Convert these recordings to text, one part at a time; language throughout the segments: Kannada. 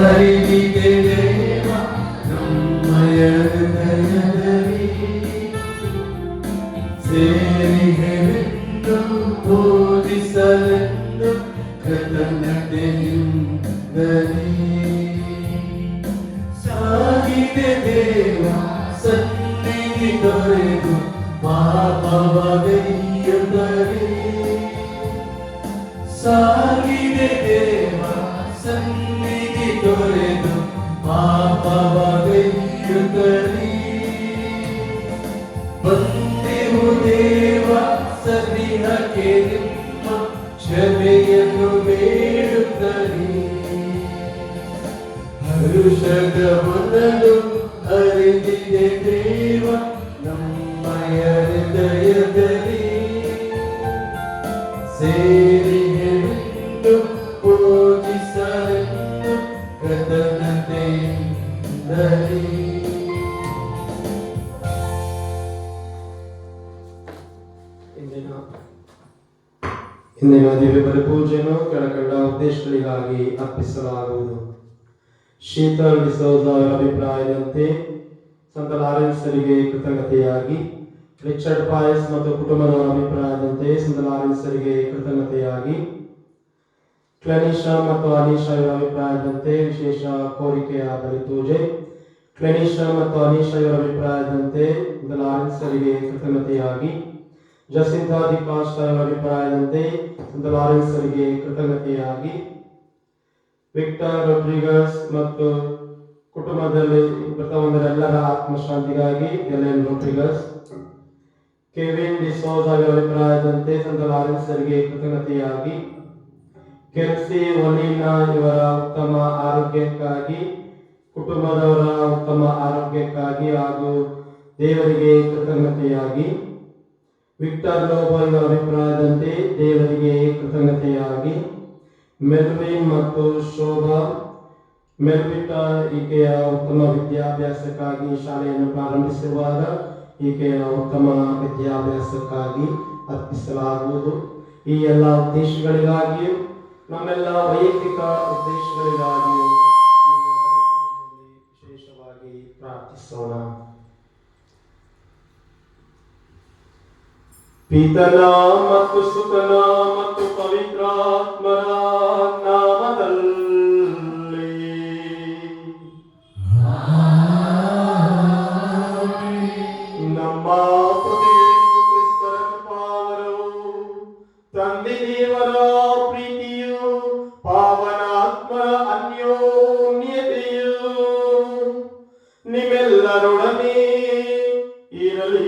ಅರಿವಿದೆ ದೇವ ನಮ್ಮಯ ಹೃದಯದಲ್ಲಿ ಸೇರಿಹೆಂದು ಬೋಧಿಸಲೆಂದು ಕೃತಜ್ಞತೆಯಿಂದಲೇ ಸಾಗಿದೆ ದೇವ ಸನ್ನಿಧಿ ತೊರೆದು ಪಾಪವಗೈಯುತ್ತದೆ ಸಾಗಿದೆ ದೇವ ಸನ್ನಿಧಿ ತೊರೆದು ಪಾಪವಗೈಯುತ್ತದೆ ಬಂದೆವು ದೇವ ಸನಿಹಕ್ಕೆ ನಿಮ್ಮ ಕ್ಷಮೆಯನ್ನು ಬೇಡುತ್ತದೆ ಹರುಷದ ಮೊದಲು ಅರಿದಿದೆ ದೇವ ನಮ್ಮಯ ಹೃದಯದಲ್ಲಿ ಸೇರಿಹೆಂದು ಪೂಜಿಸಲೆಂದು ಕೃತಜ್ಞತೆಯಿಂದಲೇ. ಇಂದಿನ ದಿವ್ಯ ಬಲಿಪೂಜೆಯನ್ನು ಕೆಳಕಂಡ ಉದ್ದೇಶಗಳಿಗಾಗಿ ಅರ್ಪಿಸಲಾಗುವುದು. ಶೀತಲ್ ಡಿಸೋಜ ಅವರ ಅಭಿಪ್ರಾಯದಂತೆ ಸಂತ ಲಾರೆನ್ಸರಿಗೆ ಕೃತಜ್ಞತೆಯಾಗಿ, ರಿಚರ್ಡ್ ಪಾಯಸ್ ಮತ್ತು ಕುಟುಂಬದವರ ಅಭಿಪ್ರಾಯದಂತೆ ಸಂತ ಲಾರೆನ್ಸರಿಗೆ ಕೃತಜ್ಞತೆಯಾಗಿ, ಕ್ಲೆನಿಶಾ ಮತ್ತು ಅನೀಶಾ ಇವರ ಅಭಿಪ್ರಾಯದಂತೆ ವಿಶೇಷ ಕೋರಿಕೆಯ ಬಲಿಪೂಜೆ, ಕ್ಲೆನಿಶಾ ಮತ್ತು ಅನೀಶಾ ಇವರ ಅಭಿಪ್ರಾಯದಂತೆ ಸಂತ ಲಾರೆನ್ಸರಿಗೆ ಕೃತಜ್ಞತೆಯಾಗಿ, ಜಸಿಂತಾ ದಿಪಾಷ್ಟ ಇವರ ಅಭಿಪ್ರಾಯದಂತೆ ಸಂತ ಲಾರೆನ್ಸರಿಗೆ ಕೃತಜ್ಞತೆಯಾಗಿ, ವಿಕ್ಟರ್ ರೊಡ್ರಿಗಸ್ ಮತ್ತು ಕುಟುಂಬದಲ್ಲಿ ಮೃತ ಹೊಂದಿದ ಎಲ್ಲರ ಆತ್ಮಶಾಂತಿಗಾಗಿ ಎಲೆನ್ ರೊಡ್ರಿಗಸ್, ಕೆವಿನ್ ಡಿಸೋಜ ಇವರ ಅಭಿಪ್ರಾಯದಂತೆ ಸಂತ ಲಾರೆನ್ಸರಿಗೆ ಕೃತಜ್ಞತೆಯಾಗಿ, ಕೆಲ್ಸಿ ಒಲಿನಾ ಇವರ ಉತ್ತಮ ಆರೋಗ್ಯಕ್ಕಾಗಿ, ಕುಟುಂಬದವರ ಉತ್ತಮ ಆರೋಗ್ಯಕ್ಕಾಗಿ ಹಾಗೂ ದೇವರಿಗೆ ಕೃತಜ್ಞತೆಯಾಗಿ, ವಿಕ್ಟರ್ ಲೋಬೋ ಇವರ ಅಭಿಪ್ರಾಯದಂತೆ ದೇವರಿಗೆ ಕೃತಜ್ಞತೆಯಾಗಿ, ಮೆಲ್ವಿನ್ ಮತ್ತು ಶೋಭಾ ಮೆಲ್ವಿಟಾ ಈಕೆಯ ಉತ್ತಮ ವಿದ್ಯಾಭ್ಯಾಸಕ್ಕಾಗಿ ಶಾಲೆಯನ್ನು ಪ್ರಾರಂಭಿಸಿರುವಾಗ ಈಕೆಯ ಉತ್ತಮ ವಿದ್ಯಾಭ್ಯಾಸಕ್ಕಾಗಿ ಅರ್ಪಿಸಲಾಗುವುದು. ಈ ಎಲ್ಲ ಉದ್ದೇಶಗಳಿಗಾಗಿಯೂ ನಮ್ಮೆಲ್ಲ ವೈಯಕ್ತಿಕ ಉದ್ದೇಶಗಳಿಗಾಗಿಯೂ ವಿಶೇಷವಾಗಿ ಪ್ರಾರ್ಥಿಸೋಣ. ಪಿತನ ಮತ್ತು ಸುತನ ಮತ್ತು ಪವಿತ್ರಾತ್ಮರ ನಾಮದಲ್ಲಿ ನಮ್ಮ ಪ್ರಭು ಯೇಸು ಕ್ರಿಸ್ತರ ಕೃಪಾವರವು, ತಂದೆ ದೇವರ ಪ್ರೀತಿಯು, ಪಾವನಾತ್ಮರ ಅನ್ಯೋನ್ಯತೆಯು ನಿಮ್ಮೆಲ್ಲರೊಡನೆ ಇರಲಿ.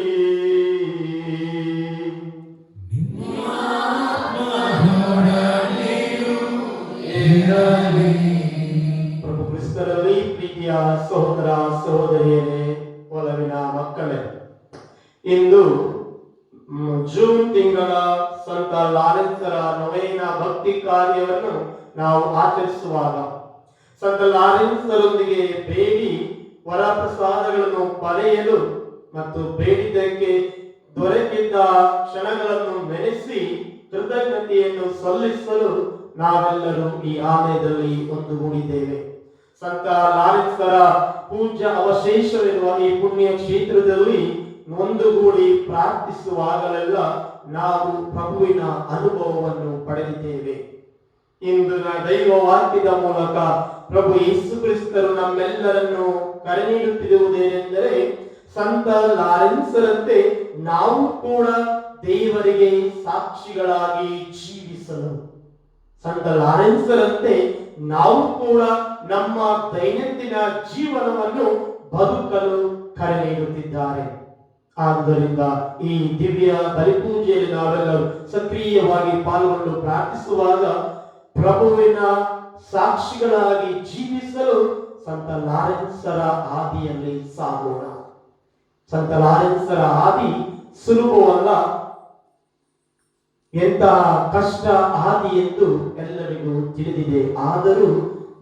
ಪ್ರಭು ಕ್ರಿಸ್ತರಲ್ಲಿ ಪ್ರೀತಿಯ ಸಹೋದರ ಸಹೋದರಿಯರೇ, ಒಲವಿನ ಮಕ್ಕಳೇ, ಇಂದು ಜೂನ್ ತಿಂಗಳ ಸಂತ ಲಾರೆನ್ಸರ ನೊವೇನ ಭಕ್ತಿ ಕಾರ್ಯವನ್ನು ನಾವು ಆಚರಿಸುವಾಗ ಸಂತ ಲಾರೆನ್ಸರೊಂದಿಗೆ ಬೇಡಿ ವರಪ್ರಸಾದಗಳನ್ನು ಪಡೆಯಲು ಮತ್ತು ಬೇಡಿದ್ದಕ್ಕೆ ದೊರಕಿದ್ದ ಕ್ಷಣಗಳನ್ನು ನೆನೆಸಿ ಕೃತಜ್ಞತೆಯನ್ನು ಸಲ್ಲಿಸಲು ನಾವೆಲ್ಲರೂ ಈ ಆಲಯದಲ್ಲಿ ಒಂದುಗೂಡಿದ್ದೇವೆ. ಸಂತ ಲಾರೆನ್ಸರ ಪೂಜ್ಯ ಅವಶೇಷವಿರುವ ಈ ಪುಣ್ಯ ಕ್ಷೇತ್ರದಲ್ಲಿ ಒಂದುಗೂಡಿ ಪ್ರಾರ್ಥಿಸುವಾಗಲೆಲ್ಲ ನಾವು ಪ್ರಭುವಿನ ಅನುಭವವನ್ನು ಪಡೆದಿದ್ದೇವೆ. ಇಂದು ದೈವ ವಾಕ್ಯದ ಮೂಲಕ ಪ್ರಭು ಯೇಸು ಕ್ರಿಸ್ತರು ನಮ್ಮೆಲ್ಲರನ್ನು ಕರೆ ನೀಡುತ್ತಿರುವುದೇನೆಂದರೆ, ಸಂತ ಲಾರೆನ್ಸರಂತೆ ನಾವು ಕೂಡ ದೇವರಿಗೆ ಸಾಕ್ಷಿಗಳಾಗಿ ಜೀವಿಸಲು, ಸಂತ ಲಾರೆನ್ಸರಂತೆ ನಾವು ಕೂಡ ನಮ್ಮ ದೈನಂದಿನ ಜೀವನವನ್ನು ಬದುಕಲು ಕರೆ ನೀಡುತ್ತಿದ್ದಾರೆ. ಆದ್ದರಿಂದ ಈ ದಿವ್ಯ ಬಲಿಪೂಜೆಯಲ್ಲಿ ನಾವೆಲ್ಲರೂ ಸಕ್ರಿಯವಾಗಿ ಪಾಲ್ಗೊಂಡು ಪ್ರಾರ್ಥಿಸುವಾಗ ಪ್ರಭುವಿನ ಸಾಕ್ಷಿಗಳಾಗಿ ಜೀವಿಸಲು ಸಂತ ಲಾರೆನ್ಸರ ಹಾದಿಯಲ್ಲಿ ಸಾಗೋಣ. ಸಂತ ಲಾರೆನ್ಸರ ಹಾದಿ ಸುಲಭವಲ್ಲ, ಎಂತಹ ಕಷ್ಟ ಹಾದಿ ಎಂದು ಎಲ್ಲರಿಗೂ ತಿಳಿದಿದೆ. ಆದರೂ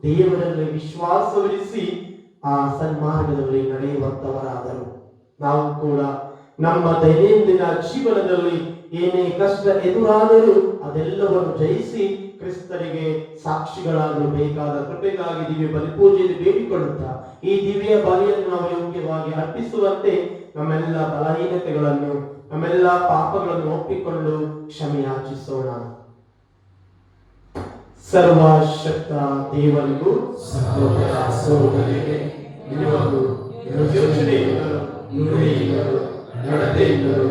ದೇವರಲ್ಲಿ ವಿಶ್ವಾಸವಿರಿಸಿ ಆ ಸನ್ಮಾರ್ಗದಲ್ಲಿ ನಡೆಯುವಂತವರಾದರು. ನಾವು ಕೂಡ ನಮ್ಮ ದೈನಂದಿನ ಜೀವನದಲ್ಲಿ ಏನೇ ಕಷ್ಟ ಎದುರಾದರೂ ಅದೆಲ್ಲವನ್ನು ಜಯಿಸಿ ಕ್ರಿಸ್ತರಿಗೆ ಸಾಕ್ಷಿಗಳಾಗಲು ಬೇಕಾದ ಕೃಪೆಗಾಗಿ ದಿವ್ಯ ಬಲಿಪೂಜೆಯಲ್ಲಿ ಬೇಡಿಕೊಳ್ಳುತ್ತಾ ಈ ದಿವ್ಯ ಬಲಿಯನ್ನು ನಾವು ಯೋಗ್ಯವಾಗಿ ಅರ್ಪಿಸುವಂತೆ ನಮ್ಮೆಲ್ಲ ಬಲಹೀನತೆಗಳನ್ನು ನಮ್ಮೆಲ್ಲ ಪಾಪಗಳನ್ನು ಒಪ್ಪಿಕೊಂಡು ಕ್ಷಮೆಯಾಚಿಸೋಣ. ಸರ್ವಶಕ್ತ ದೇವರಿಗೂ ಸಹೋದರ ಸಹೋದರಿಗೆ ನಿಮಗೂ ಯೋಚನೆಯಿಂದಲೂ ನುಡಿಯಿಂದಲೂ ನಡತೆಯಿಂದಲೂ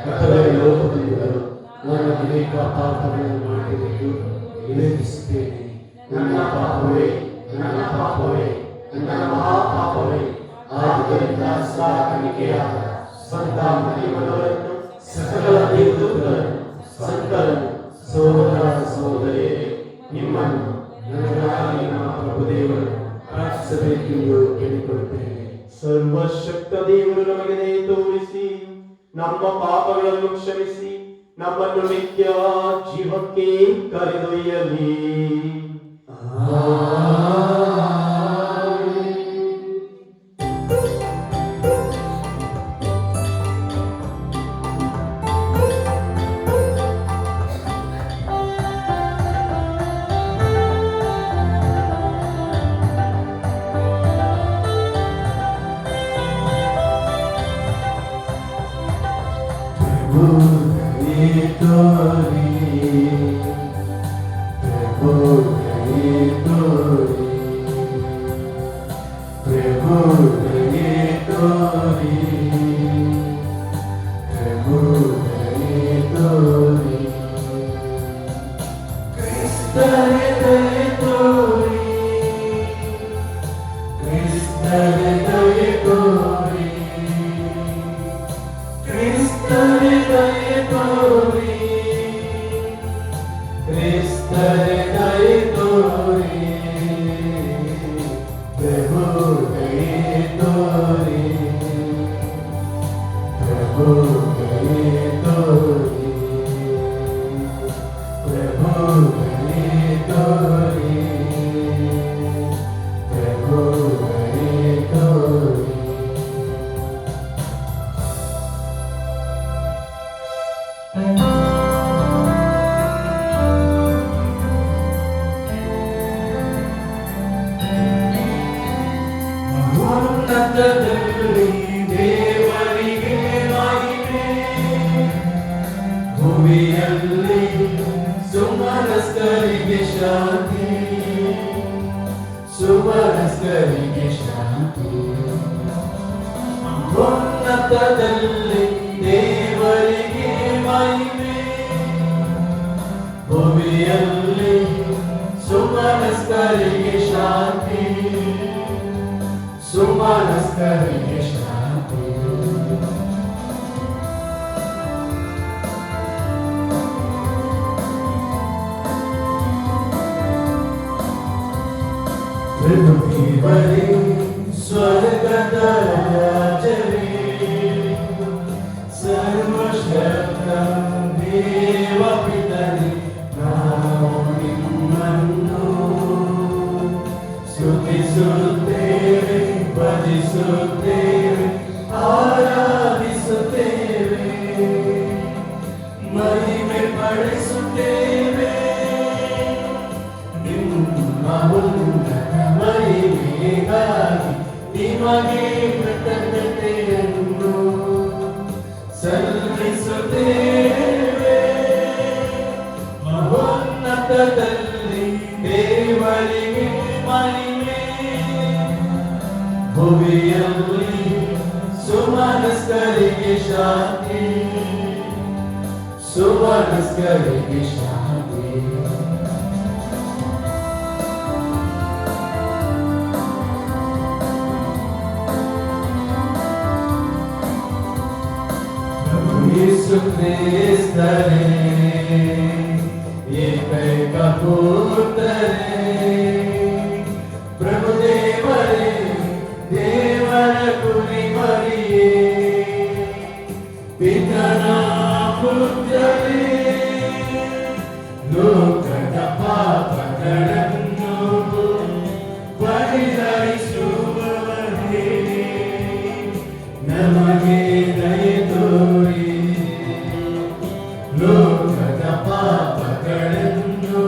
ಕರ್ತವ್ಯ ಲೋಪದಿಂದಲೂ ನಾನು ಅನೇಕ ಪಾಪಗಳನ್ನು ಮಾಡಿದ್ದು ವಿವೇಚಿಸುತ್ತೇನೆ. ನನ್ನ ಪಾಪವೇ ನನ್ನ ಪಾಪವೇ ನನ್ನ ಮಹಾಪಾಪವೇ. ಆದುದರಿಂದ ಸಾಕಾಣಿಕೆಯಾದ ಸ್ವಂತ ಮನೆಯವರನ್ನು ಸಕಲ ದೇವದೂತರನ್ನು ಸಂತರನ್ನು ಸಹೋದರ ಸಹೋದರಿಯರೇ ನಿಮ್ಮನ್ನು ನನಗಾಗಿ ನಮ್ಮ ಪ್ರಭುದೇವರು ಪ್ರಾರ್ಥಿಸಬೇಕೆಂದು ಕೇಳಿಕೊಳ್ಳುತ್ತೇನೆ. ಸರ್ವಶಕ್ತ ದೇವರು ನಮಗೆ ದಯೆ ತೋರಿಸಿ ನಮ್ಮ ಪಾಪಗಳನ್ನು ಕ್ಷಮಿಸಿ ನಮ್ಮನ್ನು ನಿತ್ಯ ಜೀವಕ್ಕೆ ಕರೆದೊಯ್ಯಲಿ. ಉನ್ನತದಲ್ಲಿ ದೇವರಿಗೆ ಮಹಿಮೆ, ಭೂಮಿಯಲ್ಲಿ ಸುಮನಸ್ಕರಿಗೆ ಶಾಂತಿ, ಸುಮನಸ್ಕರಿಗೆ ಶಾಂತಿ. ಉನ್ನತದಲ್ಲಿ ದೇವರಿಗೆ ಮಹಿಮೆ, ಭೂಮಿಯಲ್ಲಿ ಸುಮನಸ್ಕರಿಗೆ ಶಾಂತಿ, ಸುಮನಸ್ಕರಿಗೆ ಶಾಂತಿ. ಪೃಥ್ವಿವರೇ ಸ್ವರ್ಗದ ರಾಜರೇ, ಸರ್ವಶಕ್ತ ದೇವ ಪಿತನೇ, ನಾವು ನಿಮ್ಮನ್ನು ಸ್ತುತಿಸುತ್ತೇವೆ, ಭಜಿಸುತ್ತೇವೆ, ಆರಾಧಿಸುತ್ತೇವೆ, ಮಹಿಮೆ ಪಡಿಸುತ್ತೇವೆ. ನಿಮ್ಮ ಉನ್ನತ ಮಹಿಮೆಗಾಗಿ ನಿಮಗೆ ಕೃತಜ್ಞತೆಯನ್ನು ಸಲ್ಲಿಸುತ್ತೇವೆ. ಮಹೋನ್ನತದಲ್ಲಿ ದೇವರಿಗೆ ಮಹಿಮೆ, ಭುವಿಯಲ್ಲಿ ಸುಮನಸ್ಕರಿಗೆ ಶಾಂತಿ, ಸುಮನಸ್ಕರಿಗೆ ಶಾಂತಿ. ಪ್ರಭು ಯೇಸು ಕ್ರಿಸ್ತನೇ, ಏಕೈಕ ಪುತ್ರನೇ, ಪ್ರಭು ದೇವರೇ, ದೇವರ ಕುರಿಮರಿಯೇ, ಪಿತನ ಪುತ್ರನೇ, ಲೋಕದ ಪಾಪಗಳನ್ನು ಪರಿಹರಿಸುವವನೇ, ನಮಗೆ ದಯೆ ತೋರಿ ಲೋಕದ ಪಾಪಗಳನ್ನು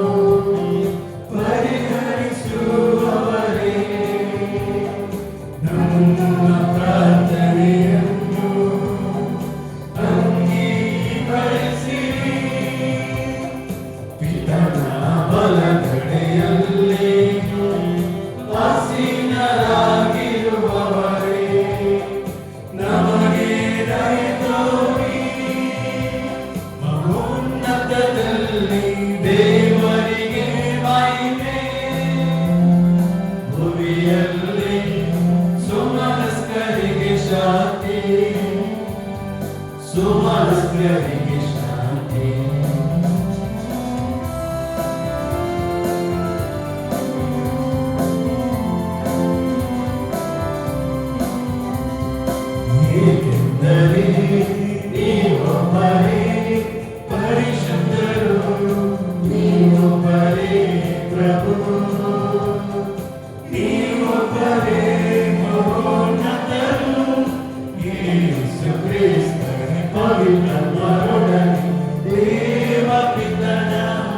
ಮಹಿಮೆಯಲ್ಲಿ ಸುಮನಸ್ಕರಿಗೆ ಶಾಂತಿ ಸುಮನಸ್ಕರಿಗೆ ಶಾಂತಿ ಏಕೆಂದರೆ ನೀವೊಬ್ಬರೇ ಪರಿಶುದ್ಧರು ನೀವೊಬ್ಬರೇ ಪ್ರಭು ನೀವೊಬ್ಬರೇ ಮಹೋನ್ನತರು ಯೇಸು ಕ್ರಿಸ್ತನೇ ಪವಿತ್ರರೊಡನೆ ದೇವ ಪಿತನ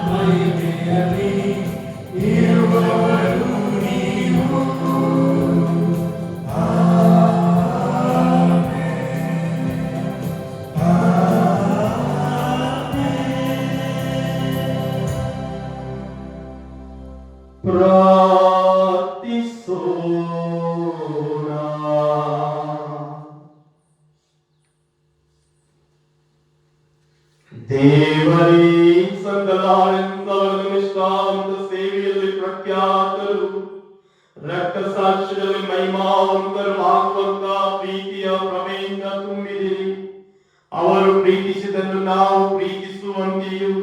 ಮಹಿಮೆಯಲ್ಲಿ ಇರುವವರು ನೀವು ಪ್ರಾರ್ಥಿಸೋಣ. ದೇವರೇ ಸಂಗಲಾಳೆಂದವರನ್ನು ನಿಷ್ಠಾವಂತ ಸೇವೆಯಲ್ಲಿ ಪ್ರಖ್ಯಾತರು ರಕ್ತ ಸಾಕ್ಷಿಯಲ್ಲಿ ಮಹಿಮಾವಂತರು ಆಗುವಂತ ಪ್ರೀತಿಯ ಪ್ರಭೆಯಿಂದ ತುಂಬಿದಿರಿ. ಅವರು ಪ್ರೀತಿಸಿದನ್ನು ನಾವು ಪ್ರೀತಿಸುವಂತೆಯೂ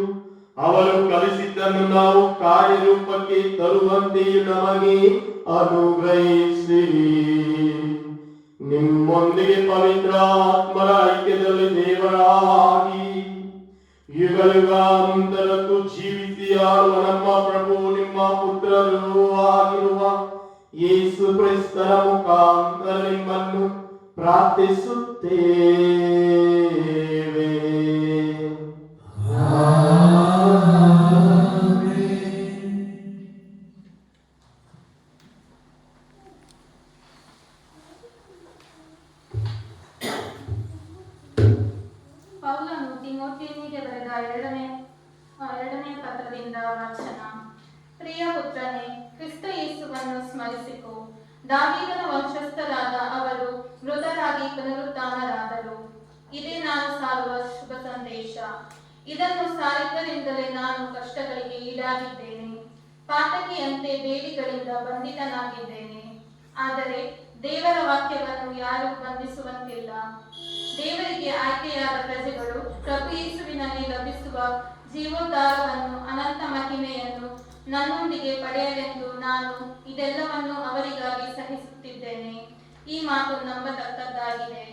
ಅವರು ಕಲಿಸಿದ್ದನ್ನು ನಾವು ಕಾರ್ಯರೂಪಕ್ಕೆ ತರುವಂತೆಯೂ ನಮಗೆ ಅನುಗ್ರಹಿಸಿರಿ. ನಿಮ್ಮೊಂದಿಗೆ ಪವಿತ್ರ ಆತ್ಮರ ಐಕ್ಯದಲ್ಲಿ ದೇವರಾಗಿ ಯುಗಯುಗಾಂತರಕ್ಕೂ ಜೀವಿಸಿ ಆಳುವ ನಮ್ಮ ಪ್ರಭು ನಿಮ್ಮ ಪುತ್ರರು ಆಗಿರುವ ಯೇಸು ಕ್ರಿಸ್ತನ ಮುಖಾಂತರ ನಿಮ್ಮನ್ನು ಪ್ರಾರ್ಥಿಸುತ್ತೇವೆ. ಪೌಲನು ತಿಮೊಥೆಯನಿಗೆ ಬರೆದ ಎರಡನೇ ಪತ್ರದಿಂದ ವಾಚನ. ಪ್ರಿಯ ಪುತ್ರನೇ, ಕ್ರಿಸ್ತ ಯೇಸುವನ್ನು ಸ್ಮರಿಸಿಕೊ. ದಾವೀದನ ವಂಶಸ್ಥರಾದ ಅವರು ಮೃತರಾಗಿ ಪುನರುತ್ಥಾನರಾದರು. ಇದೇ ನಾನು ಸಾರುವ ಶುಭ ಸಂದೇಶ. ಇದನ್ನು ಸಾರಿದ್ದರಿಂದಲೇ ನಾನು ಕಷ್ಟಗಳಿಗೆ ಈಡಾಗಿದ್ದೇನೆ. ಪಾತಕಿಯಂತೆ ಬೇಲಿಗಳಿಂದ ಬಂಧಿತನಾಗಿದ್ದೇನೆ. ಆದರೆ ದೇವರ ವಾಕ್ಯವನ್ನು ಯಾರೂ ಬಂಧಿಸುವಂತಿಲ್ಲ. ದೇವರಿಗೆ ಆಯ್ಕೆಯಾದ ಪ್ರಜೆಗಳು ಪ್ರಭು ಯೇಸುವಿನಲ್ಲಿ ಲಭಿಸುವ ಜೀವೋದ್ಧಾರವನ್ನು ಅನಂತ ಮಹಿಮೆಯನ್ನು ನನ್ನೊಂದಿಗೆ ಪಡೆಯಲೆಂದು ನಾನು ಇದೆಲ್ಲವನ್ನು ಅವರಿಗಾಗಿ ಸಹಿಸುತ್ತಿದ್ದೇನೆ. ಈ ಮಾತು ನಂಬತಕ್ಕದ್ದಾಗಿದೆ.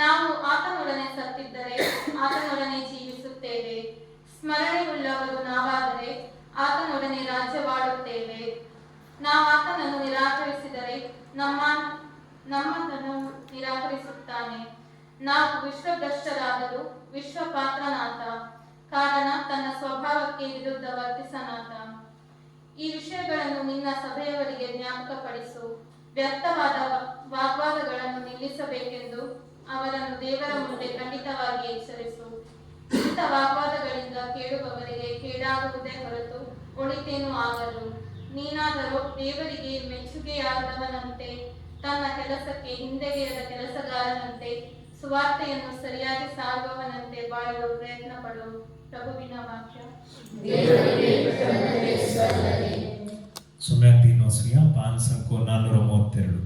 ನಾವು ಆತನೊಡನೆ ಸತ್ತಿದ್ದರೆ ಆತನೊಡನೆ ಜೀವಿಸುತ್ತೇವೆ. ಸ್ಮರಣೆಯುಳ್ಳವರು ನಾವಾದರೆ ಆತನೊಡನೆ ರಾಜ್ಯವಾಡುತ್ತೇವೆ. ನಾವು ಆತನನ್ನು ನಿರಾಕರಿಸಿದರೆ ನಮ್ಮನ್ನು ನಿರಾಕರಿಸುತ್ತಾನೆ. ನಾವು ವಿಶ್ವಭ್ರಷ್ಟರಾದರೂ ವಿಶ್ವಪಾತ್ರನಾಥ, ಕಾರಣ ತನ್ನ ಸ್ವಭಾವಕ್ಕೆ ವಿರುದ್ಧ ವರ್ತಿಸನಾಥ. ಈ ವಿಷಯಗಳನ್ನು ನಿನ್ನ ಸಭೆಯವರಿಗೆ ಜ್ಞಾಪಕಪಡಿಸು. ವ್ಯರ್ಥವಾದ ವಾಗ್ವಾದಗಳನ್ನು ನಿಲ್ಲಿಸಬೇಕೆಂದು ಅವರನ್ನು ದೇವರ ಮುಂದೆ ಖಂಡಿತವಾಗಿ ಎಚ್ಚರಿಸು. ಇಂಥ ವಾಗ್ವಾದಗಳಿಂದ ಕೇಳುವವರಿಗೆ ಕೇಡಾಗುವುದೇ ಹೊರತು ಒಳಿತೇನೂ ಆಗಲು. ನೀನಾದರೂ ದೇವರಿಗೆ ಮೆಚ್ಚುಗೆಯಾದವನಂತೆ, ತನ್ನ ಕೆಲಸಕ್ಕೆ ಹಿಂದೆಗೆಯದ ಕೆಲಸಗಾರನಂತೆ, ಸುವಾರ್ತೆಯನ್ನು ಸರಿಯಾಗಿ ಸಾರುವವನಂತೆ ಬಾಳಲು ಪ್ರಯತ್ನ ಪಡು. ಪ್ರಭುವಿನ ವಾಕ್ಯ. ಸುಮ್ಯಾತಿನೋಸ್ವಿಯ ಪಾನ್ ಸಂಖ್ಯೆ 432.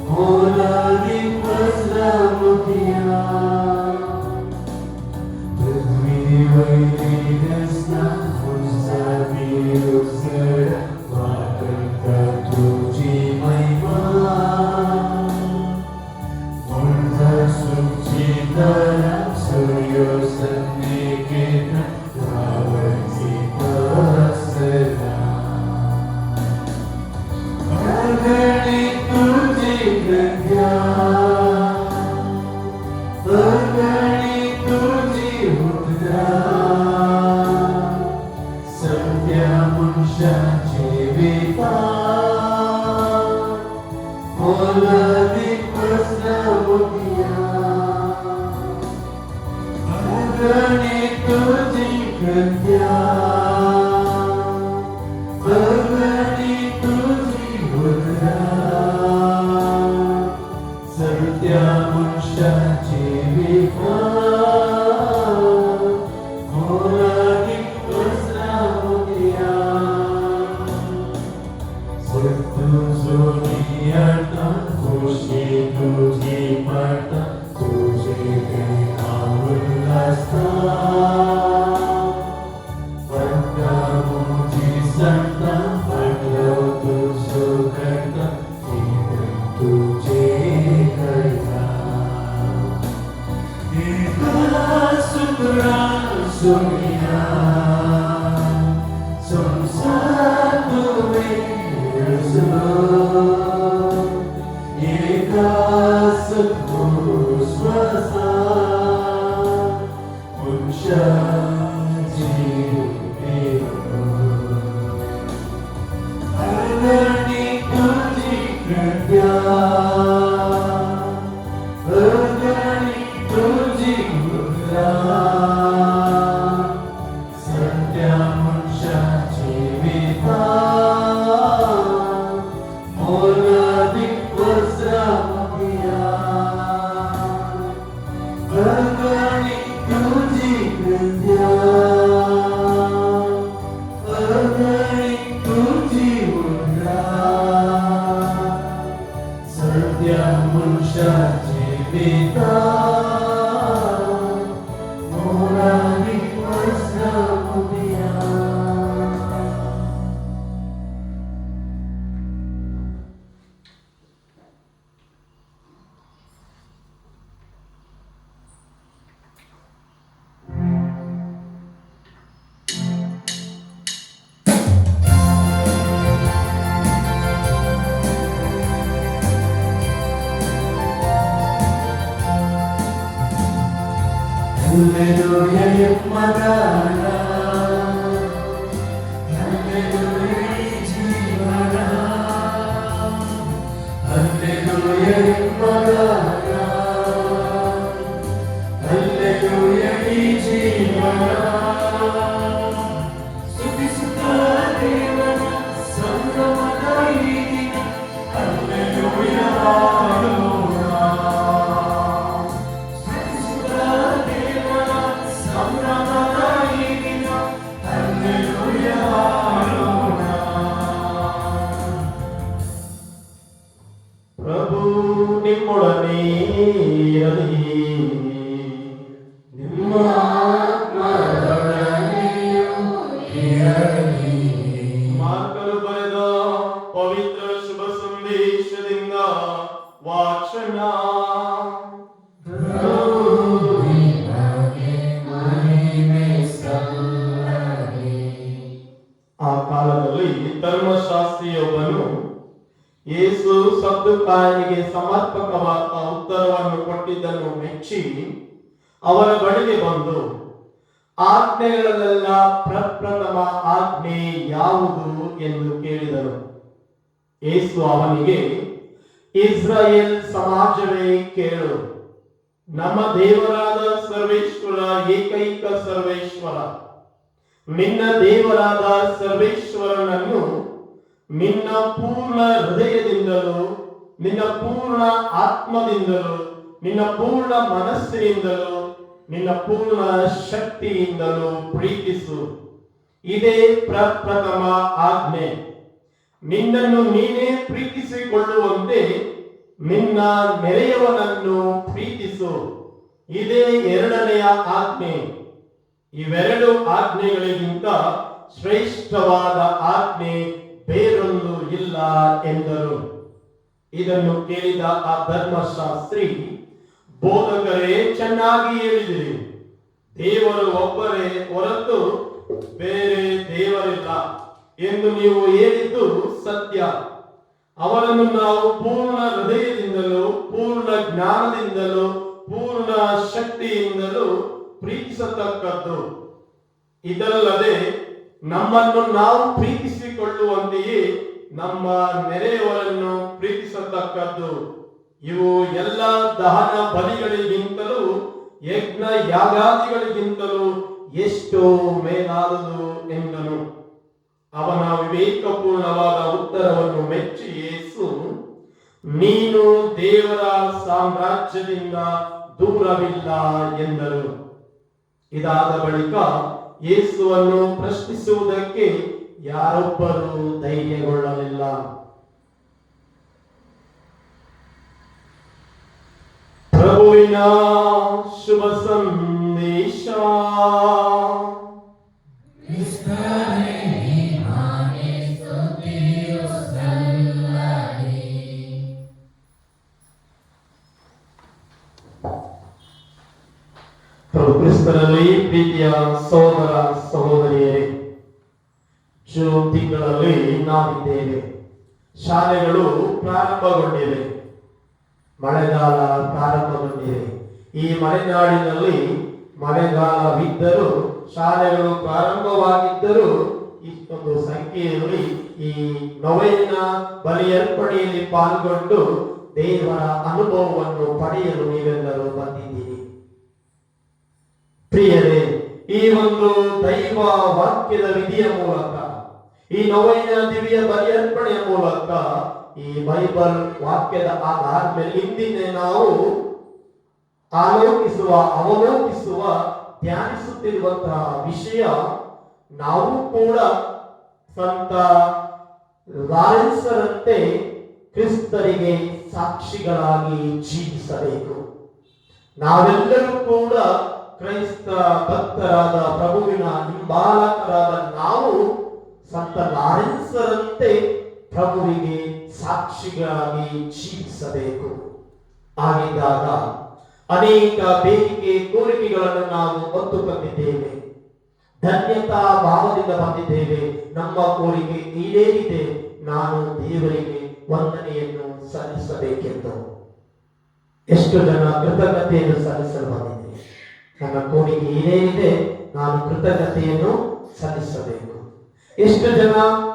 Holy Heiliges Land, unser Virus, Vater, Tuji, Maiman. Unser Sucita, Suryosan, Nikita, Ravasita, Seda. Agani Tuji, Gandhya. Agani Tuji, Udra. Satya Munsha, Jivita. Oladi Krishna Buddhiya. Agani Tuji, Gandhya. Agani Tuji, Udra. Satya Munsha, Jivita. Oladi Krishna Buddhiya. Sattu Suriyata, Kushi Tuji Parta, Tuji Dena Ullasta. Varga Muji Santa, Varga Tuju Karta, Even Tuji Karta. Eka Sutra Surya, Samsatu Eka Satguru Swasa, Munsha Jivita. Agani Tuji, Gandhya. Agani Tuji, Udra. Satya Munsha Jivita. Oladi Krishna Buddhiya. Agani Tuji, Gandhya. Agani Tuji, Udra. Satya Munsha Jivita. Oladi Krishna Buddhiya. Hallelujah, Madana. Hallelujah, Jivana. Hallelujah, Madana. Hallelujah, Jivana. Stuti Sutta Devana, Samramana Idina. Hallelujah, Hallelujah. Stuti Sutta Devana, Samramana Idina. Hallelujah, Hallelujah. ಪ್ರಭು ನಿಮ್ಮೊಡನೆ ಇರಲಿ. ನಿಮ್ಮ ಆತ್ಮದೊಡನೆಯೂ ಇರಲಿ. ಮಾರ್ಕನು ಬರೆದ ಪವಿತ್ರ ಶುಭ ಸಂದೇಶದಿಂದ ವಾಚನ. ಪ್ರಭುವಿಗೆ ಮಹಿಮೆ ಸಲ್ಲಲಿ. ಆ ಕಾಲದಲ್ಲಿ ಧರ್ಮಶಾಸ್ತ್ರಿಯೊಬ್ಬನು ಯೇಸು ಸದ್ದುಕಾಯನಿಗೆ ಸಮರ್ಪಕವಾದ ಉತ್ತರವನ್ನು ಕೊಟ್ಟಿದ್ದನ್ನು ಮೆಚ್ಚಿ ಅವರ ಬಳಿಗೆ ಬಂದು, ಆಜ್ಞೆಗಳಲ್ಲೆಲ್ಲ ಪ್ರಪ್ರಥಮ ಆಜ್ಞೆ ಯಾವುದು ಎಂದು ಕೇಳಿದರು. ಯೇಸು ಅವನಿಗೆ, ಇಸ್ರಾಯೇಲ್ ಸಮಾಜವೇ ಕೇಳು, ನಮ್ಮ ದೇವರಾದ ಸರ್ವೇಶ್ವರ ಏಕೈಕ ಸರ್ವೇಶ್ವರ, ನಿನ್ನ ದೇವರಾದ ಸರ್ವೇಶ್ವರನನ್ನು ನಿನ್ನ ಪೂರ್ಣ ಹೃದಯದಿಂದಲೂ, ನಿನ್ನ ಪೂರ್ಣ ಆತ್ಮದಿಂದಲೂ, ನಿನ್ನ ಪೂರ್ಣ ಮನಸ್ಸಿನಿಂದಲೂ, ನಿನ್ನ ಪೂರ್ಣ ಶಕ್ತಿಯಿಂದಲೂ ಪ್ರೀತಿಸು. ಇದೇ ಪ್ರಪ್ರಥಮ ಆಜ್ಞೆ. ನಿನ್ನನ್ನು ನೀನೇ ಪ್ರೀತಿಸಿಕೊಳ್ಳುವಂತೆ ನಿನ್ನ ನೆರೆಯವನನ್ನು ಪ್ರೀತಿಸು. ಇದೇ ಎರಡನೆಯ ಆಜ್ಞೆ. ಇವೆರಡು ಆಜ್ಞೆಗಳಿಗಿಂತ ಶ್ರೇಷ್ಠವಾದ ಆಜ್ಞೆ ಬೇರೊಂದು ಇಲ್ಲ ಎಂದರು. ಇದನ್ನು ಕೇಳಿದ ಆ ಧರ್ಮಶಾಸ್ತ್ರಿ, ಬೋಧಕರೇ, ಚೆನ್ನಾಗಿ ಹೇಳಿದಿರಿ. ದೇವರು ಒಬ್ಬರೇ ಹೊರತು ಬೇರೆ ದೇವರಿಲ್ಲ ಎಂದು ನೀವು ಹೇಳಿದ್ದು ಸತ್ಯ. ಅವರನ್ನು ನಾವು ಪೂರ್ಣ ಹೃದಯದಿಂದಲೂ ಪೂರ್ಣ ಜ್ಞಾನದಿಂದಲೂ ಪೂರ್ಣ ಶಕ್ತಿಯಿಂದಲೂ ಪ್ರೀತಿಸತಕ್ಕದ್ದು. ಇದಲ್ಲದೆ ನಮ್ಮನ್ನು ನಾವು ಪ್ರೀತಿಸಿಕೊಳ್ಳುವಂತೆಯೇ ನಮ್ಮ ನೆರೆಯವರನ್ನು ಪ್ರೀತಿಸತಕ್ಕದ್ದು. ಇವು ಎಲ್ಲ ದಹನ ಬಲಿಗಳಿಗಿಂತಲೂ ಯಜ್ಞ ಯಾಗಾದಿಗಳಿಗಿಂತಲೂ ಎಷ್ಟೋ ಮೇಲಾದುದು ಎಂದನು. ಅವನ ವಿವೇಕಪೂರ್ಣವಾದ ಉತ್ತರವನ್ನು ಮೆಚ್ಚಿ ಯೇಸು, ನೀನು ದೇವರ ಸಾಮ್ರಾಜ್ಯದಿಂದ ದೂರವಿಲ್ಲ ಎಂದರು. ಇದಾದ ಬಳಿಕ ಯೇಸುವನ್ನು ಪ್ರಶ್ನಿಸುವುದಕ್ಕೆ ಯಾರೊಬ್ಬರೂ ಧೈರ್ಯಗೊಳ್ಳಲಿಲ್ಲ. ಪ್ರಭುವಿನ ಶುಭ ಸಂದೇಶ. ಪ್ರಭು ಕ್ರಿಸ್ತನಲ್ಲಿ ಪ್ರೀತಿಯ ಸಹೋದರ ಸಹೋದರಿಯರೇ, ಜೂನ್ ತಿಂಗಳಲ್ಲಿ ನಾವಿದ್ದೇವೆ. ಶಾಲೆಗಳು ಪ್ರಾರಂಭಗೊಂಡಿವೆ. ಮಳೆಗಾಲ ಪ್ರಾರಂಭಗೊಂಡಿದೆ. ಈ ಮಲೆನಾಡಿನಲ್ಲಿ ಮಳೆಗಾಲವಿದ್ದರೂ ಶಾಲೆಗಳು ಪ್ರಾರಂಭವಾಗಿದ್ದರೂ ಇಷ್ಟೊಂದು ಸಂಖ್ಯೆಯಲ್ಲಿ ಈ ನೊವೆನ ಬಲಿಯರ್ಪಣೆಯಲ್ಲಿ ಪಾಲ್ಗೊಂಡು ದೇವರ ಅನುಭವವನ್ನು ಪಡೆಯಲು ನೀವೆಲ್ಲರೂ ಬಂದಿದ್ದೀರಿ. ಪ್ರಿಯರೇ, ಈ ಒಂದು ದೈವ ವಾಕ್ಯದ ವಿಧಿಯ ಮೂಲಕ, ಈ ನೊವೆನ ದಿವ್ಯ ಬಲಿಯರ್ಪಣೆಯ ಮೂಲಕ, ಈ ಬೈಬಲ್ ವಾಕ್ಯದ ಆಧಾರದ ಮೇಲೆ ಇಂದಿನ ನಾವು ಅವಲೋಕಿಸುವ ಧ್ಯಾನಿಸುತ್ತಿರುವಂತಹ ವಿಷಯ, ನಾವು ಕೂಡ ಸಂತ ಲಾರೆನ್ಸರಂತೆ ಕ್ರಿಸ್ತರಿಗೆ ಸಾಕ್ಷಿಗಳಾಗಿ ಜೀವಿಸಬೇಕು. ನಾವೆಲ್ಲರೂ ಕೂಡ ಕ್ರೈಸ್ತ ಭಕ್ತರಾದ ಪ್ರಭುವಿನ ಹಿಂಬಾಲಕರಾದ ನಾವು ಸಂತ ಲಾರೆನ್ಸರಂತೆ ಪ್ರಭುವಿಗೆ ಸಾಕ್ಷಿಗಳಾಗಿ ಜೀವಿಸಬೇಕು. ಆಗಿದ್ದಾಗ ಅನೇಕ ಬೇಡಿಕೆ ಕೋರಿಕೆಗಳನ್ನು ನಾವು ಹೊತ್ತುಕೊಂಡಿದ್ದೇವೆ. ಧನ್ಯತಾ ಭಾವದಿಂದ ಬಂದಿದ್ದೇವೆ. ನಮ್ಮ ಕೋರಿಕೆ ಈಡೇರಿದೆ, ನಾನು ದೇವರಿಗೆ ವಂದನೆಯನ್ನು ಸಲ್ಲಿಸಬೇಕೆಂದು. ಎಷ್ಟು ಜನ ಕೃತಜ್ಞತೆಯನ್ನು ಸಲ್ಲಿಸಲು ಬಂದಿದ್ದೇವೆ? ನನ್ನ ಕೋರಿಕೆ ಈಡೇರಿದೆ, ನಾನು ಕೃತಜ್ಞತೆಯನ್ನು ಸಲ್ಲಿಸಬೇಕು. ಎಷ್ಟು ಜನ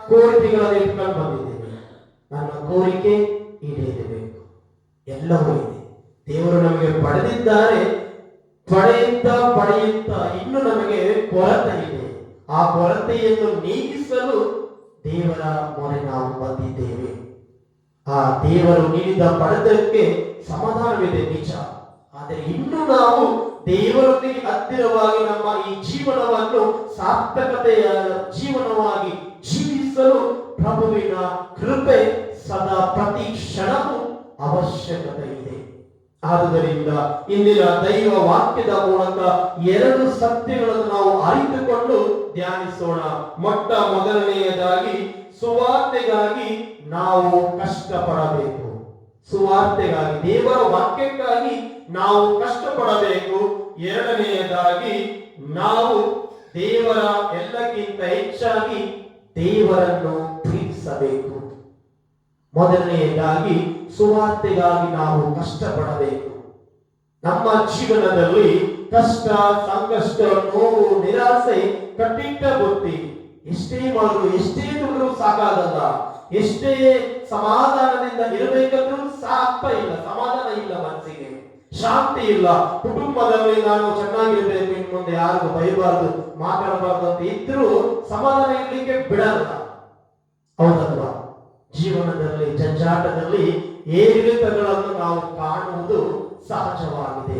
ಕೋರಿಕೆಗಳನ್ನು ಇಟ್ಕೊಂಡು ಬಂದಿದ್ದೇವೆ? ನನ್ನ ಕೋರಿಕೆ ಈಡೇರಬೇಕು. ಎಲ್ಲವೂ ಇದೆ. ದೇವರು ನಮಗೆ ಪಡೆದಿದ್ದಾರೆ. ಪಡೆಯುತ್ತಾ ಇನ್ನು ನಮಗೆ ಕೊರತೆ ಇದೆ. ಆ ಕೊರತೆಯನ್ನು ನೀಗಿಸಲು ದೇವರ ಮೊರೆ ನಾವು ಬಂದಿದ್ದೇವೆ. ಆ ದೇವರು ನೀಡಿದ ಪಡೆದಕ್ಕೆ ಸಮಾಧಾನವಿದೆ, ನಿಜ. ಆದರೆ ಇನ್ನು ನಾವು ದೇವರೊಂದಿಗೆ ಹತ್ತಿರವಾಗಿ ನಮ್ಮ ಈ ಜೀವನವನ್ನು ಸಾರ್ಥಕತೆಯ ಜೀವನವಾಗಿ ಜೀವಿಸಲು ಪ್ರಭುವಿನ ಕೃಪೆ ಸದಾ ಪ್ರತಿ ಕ್ಷಣವೂ ಅವಶ್ಯಕತೆ ಇದೆ. ಆದುದರಿಂದ ಇಂದಿನ ದೈವ ವಾಕ್ಯದ ಮೂಲಕ ಎರಡು ಸತ್ಯಗಳನ್ನು ನಾವು ಅರಿತುಕೊಂಡು ಧ್ಯಾನಿಸೋಣ. ಮೊಟ್ಟ ಮೊದಲನೆಯದಾಗಿ ಸುವಾರ್ತೆಗಾಗಿ ನಾವು ಕಷ್ಟಪಡಬೇಕು. ಸುವಾರ್ತೆಗಾಗಿ, ದೇವರ ವಾಕ್ಯಕ್ಕಾಗಿ ನಾವು ಕಷ್ಟಪಡಬೇಕು. ಎರಡನೆಯದಾಗಿ, ನಾವು ದೇವರ ಎಲ್ಲಕ್ಕಿಂತ ಹೆಚ್ಚಾಗಿ ದೇವರನ್ನು ಪ್ರೀತಿಸಬೇಕು. ಮೊದಲನೆಯದಾಗಿ ಸುವಾರ್ತೆಗಾಗಿ ನಾವು ಕಷ್ಟಪಡಬೇಕು. ನಮ್ಮ ಜೀವನದಲ್ಲಿ ಕಷ್ಟ, ಸಂಕಷ್ಟ, ನೋವು, ನಿರಾಸೆ, ಕಟ್ಟಿಟ್ಟ ಬುತ್ತಿ, ಎಷ್ಟೇ ಮಾಡಲು ಎಷ್ಟೇ ದುಡಿದ್ರು ಸಾಕಾಗಲ್ಲ. ಎಷ್ಟೇ ಸಮಾಧಾನದಿಂದ ಇರಬೇಕಂದ್ರೂ ಸಾಕ್ತಾ ಇಲ್ಲ. ಸಮಾಧಾನ ಇಲ್ಲ, ಮನಸ್ಸಿಗೆ ಶಾಂತಿ ಇಲ್ಲ. ಕುಟುಂಬದಲ್ಲಿ ನಾನು ಚೆನ್ನಾಗಿರ್ಬೇಕು, ಇನ್ನು ಮುಂದೆ ಯಾರಿಗೂ ಬೈಬಾರ್ದು, ಮಾತಾಡಬಾರ್ದು ಅಂತ ಇದ್ರೂ ಸಮಾಧಾನ ಇರ್ಲಿಕ್ಕೆ ಬಿಡಲ್ಲ. ಹೌದಲ್ವಾ? ಜೀವನದಲ್ಲಿ ಜಂಜಾಟದಲ್ಲಿ ಏರಿಳಿತಗಳನ್ನು ನಾವು ಕಾಣುವುದು ಸಹಜವಾಗಿದೆ.